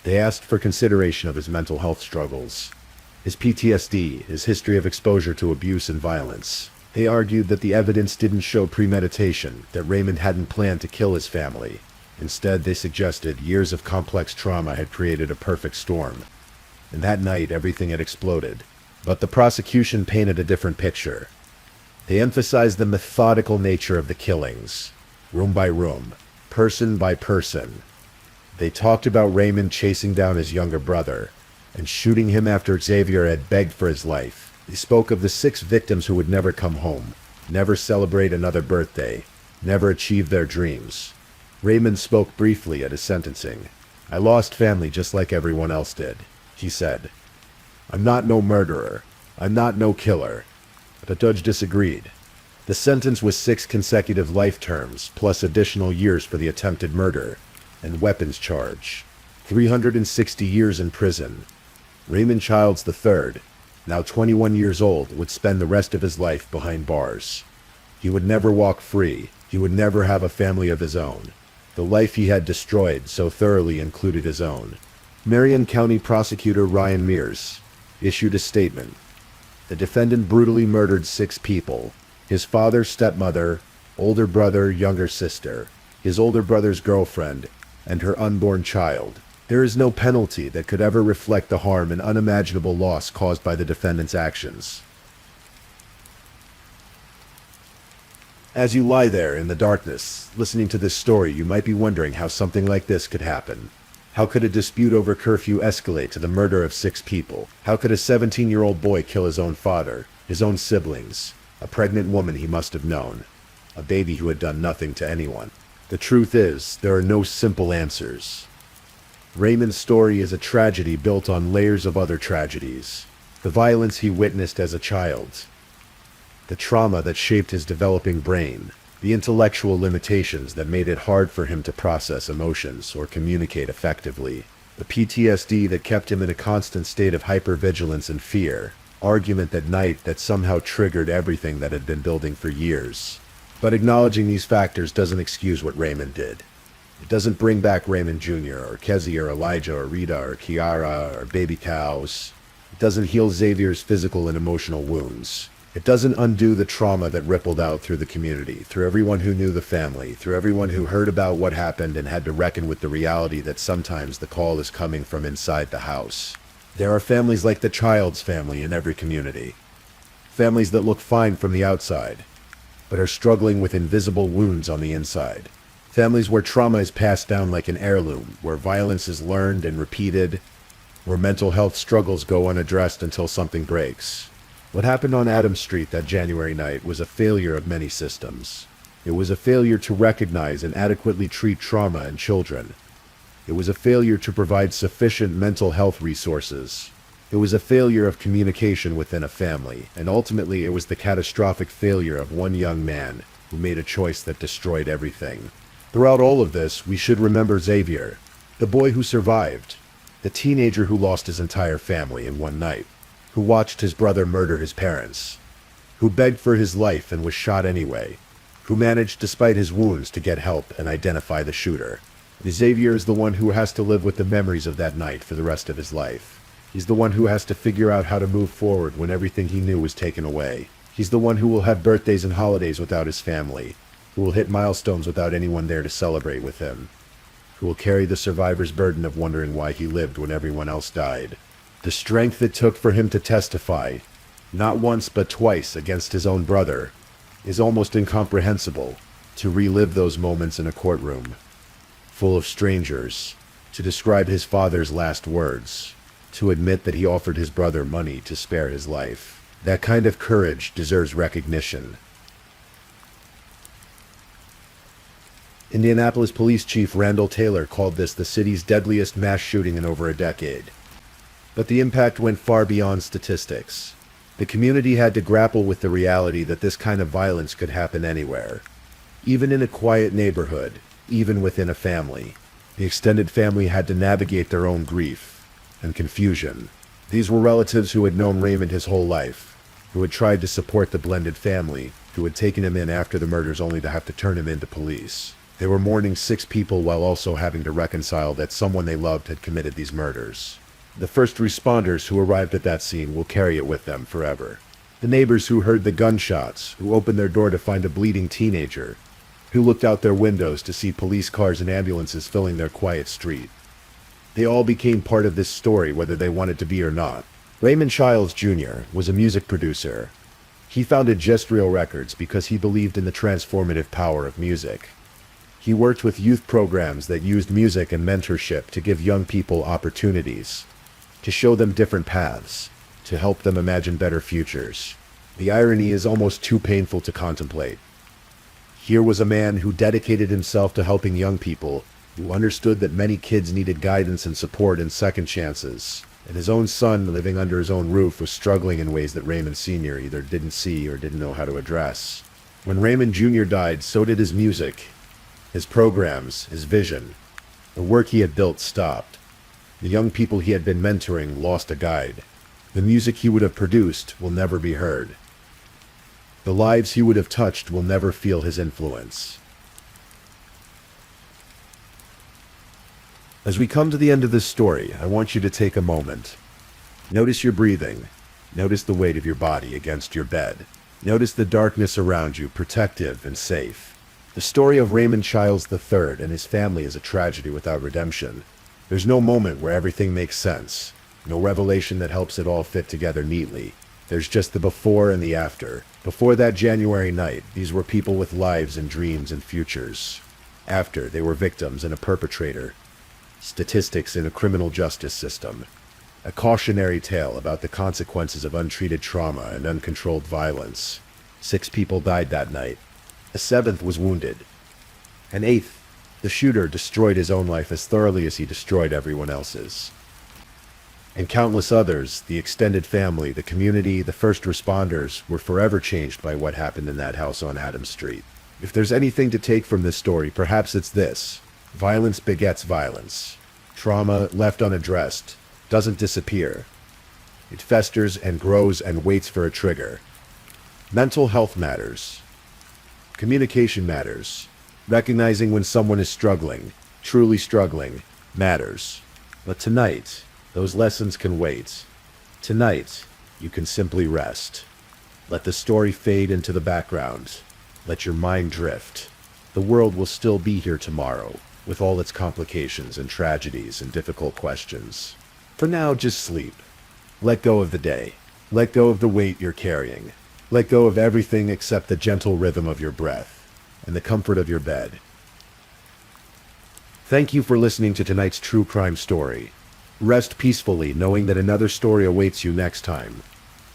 They asked for consideration of his mental health struggles, his PTSD, his history of exposure to abuse and violence. They argued that the evidence didn't show premeditation, that Raymond hadn't planned to kill his family. Instead, they suggested years of complex trauma had created a perfect storm. And that night, everything had exploded. But the prosecution painted a different picture. They emphasized the methodical nature of the killings, room by room, person by person. They talked about Raymond chasing down his younger brother and shooting him after Xavier had begged for his life. They spoke of the 6 victims who would never come home, never celebrate another birthday, never achieve their dreams. Raymond spoke briefly at his sentencing. "I lost family just like everyone else did," he said. "I'm not no murderer. I'm not no killer." But the judge disagreed. The sentence was 6 consecutive life terms, plus additional years for the attempted murder and weapons charge. 360 years in prison. Raymond Childs III, now 21 years old, would spend the rest of his life behind bars. He would never walk free. He would never have a family of his own. The life he had destroyed so thoroughly included his own. Marion County Prosecutor Ryan Mears issued a statement. The defendant brutally murdered 6 people: his father, stepmother, older brother, younger sister, his older brother's girlfriend, and her unborn child. There is no penalty that could ever reflect the harm and unimaginable loss caused by the defendant's actions. As you lie there in the darkness, listening to this story, you might be wondering how something like this could happen. How could a dispute over curfew escalate to the murder of 6 people? How could a 17-year-old boy kill his own father, his own siblings, a pregnant woman he must have known, a baby who had done nothing to anyone? The truth is, there are no simple answers. Raymond's story is a tragedy built on layers of other tragedies. The violence he witnessed as a child, the trauma that shaped his developing brain, the intellectual limitations that made it hard for him to process emotions or communicate effectively, the PTSD that kept him in a constant state of hypervigilance and fear, argument at night that somehow triggered everything that had been building for years. But acknowledging these factors doesn't excuse what Raymond did. It doesn't bring back Raymond Jr. or Kezzy or Elijah or Rita or Kiara or baby cows. It doesn't heal Xavier's physical and emotional wounds. It doesn't undo the trauma that rippled out through the community, through everyone who knew the family, through everyone who heard about what happened and had to reckon with the reality that sometimes the call is coming from inside the house. There are families like the Childs family in every community. Families that look fine from the outside, but are struggling with invisible wounds on the inside. Families where trauma is passed down like an heirloom, where violence is learned and repeated, where mental health struggles go unaddressed until something breaks. What happened on Adams Street that January night was a failure of many systems. It was a failure to recognize and adequately treat trauma in children. It was a failure to provide sufficient mental health resources. It was a failure of communication within a family, and ultimately it was the catastrophic failure of one young man who made a choice that destroyed everything. Throughout all of this, we should remember Xavier, the boy who survived, the teenager who lost his entire family in one night, who watched his brother murder his parents, who begged for his life and was shot anyway, who managed despite his wounds to get help and identify the shooter. Xavier is the one who has to live with the memories of that night for the rest of his life. He's the one who has to figure out how to move forward when everything he knew was taken away. He's the one who will have birthdays and holidays without his family, who will hit milestones without anyone there to celebrate with him, who will carry the survivor's burden of wondering why he lived when everyone else died. The strength it took for him to testify, not once but twice against his own brother, is almost incomprehensible. To relive those moments in a courtroom, full of strangers, to describe his father's last words, to admit that he offered his brother money to spare his life. That kind of courage deserves recognition. Indianapolis Police Chief Randall Taylor called this the city's deadliest mass shooting in over a decade. But the impact went far beyond statistics. The community had to grapple with the reality that this kind of violence could happen anywhere. Even in a quiet neighborhood, even within a family. The extended family had to navigate their own grief and confusion. These were relatives who had known Raymond his whole life, who had tried to support the blended family, who had taken him in after the murders only to have to turn him into police. They were mourning 6 people while also having to reconcile that someone they loved had committed these murders. The first responders who arrived at that scene will carry it with them forever. The neighbors who heard the gunshots, who opened their door to find a bleeding teenager, who looked out their windows to see police cars and ambulances filling their quiet street. They all became part of this story whether they wanted to be or not. Raymond Childs Jr. was a music producer. He founded Gestriel Records because he believed in the transformative power of music. He worked with youth programs that used music and mentorship to give young people opportunities, to show them different paths, to help them imagine better futures. The irony is almost too painful to contemplate. Here was a man who dedicated himself to helping young people, who understood that many kids needed guidance and support and second chances, and his own son living under his own roof was struggling in ways that Raymond Sr. either didn't see or didn't know how to address. When Raymond Jr. died, so did his music, his programs, his vision. The work he had built stopped. The young people he had been mentoring lost a guide. The music he would have produced will never be heard. The lives he would have touched will never feel his influence. As we come to the end of this story, I want you to take a moment. Notice your breathing. Notice the weight of your body against your bed. Notice the darkness around you, protective and safe. The story of Raymond Childs III and his family is a tragedy without redemption. There's no moment where everything makes sense. No revelation that helps it all fit together neatly. There's just the before and the after. Before that January night, these were people with lives and dreams and futures. After, they were victims and a perpetrator. Statistics in a criminal justice system. A cautionary tale about the consequences of untreated trauma and uncontrolled violence. 6 people died that night. A 7th was wounded. An 8th, the shooter, destroyed his own life as thoroughly as he destroyed everyone else's. And countless others, the extended family, the community, the first responders, were forever changed by what happened in that house on Adams Street. If there's anything to take from this story, perhaps it's this. Violence begets violence. Trauma, left unaddressed, doesn't disappear. It festers and grows and waits for a trigger. Mental health matters. Communication matters. Recognizing when someone is struggling, truly struggling, matters. But tonight, those lessons can wait. Tonight, you can simply rest. Let the story fade into the background. Let your mind drift. The world will still be here tomorrow, with all its complications and tragedies and difficult questions. For now, just sleep. Let go of the day. Let go of the weight you're carrying. Let go of everything except the gentle rhythm of your breath and the comfort of your bed. Thank you for listening to tonight's true crime story. Rest peacefully knowing that another story awaits you next time,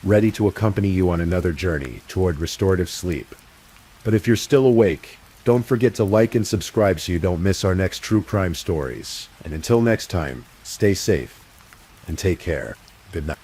ready to accompany you on another journey toward restorative sleep. But if you're still awake, don't forget to like and subscribe so you don't miss our next true crime stories. And until next time, stay safe and take care. Good night.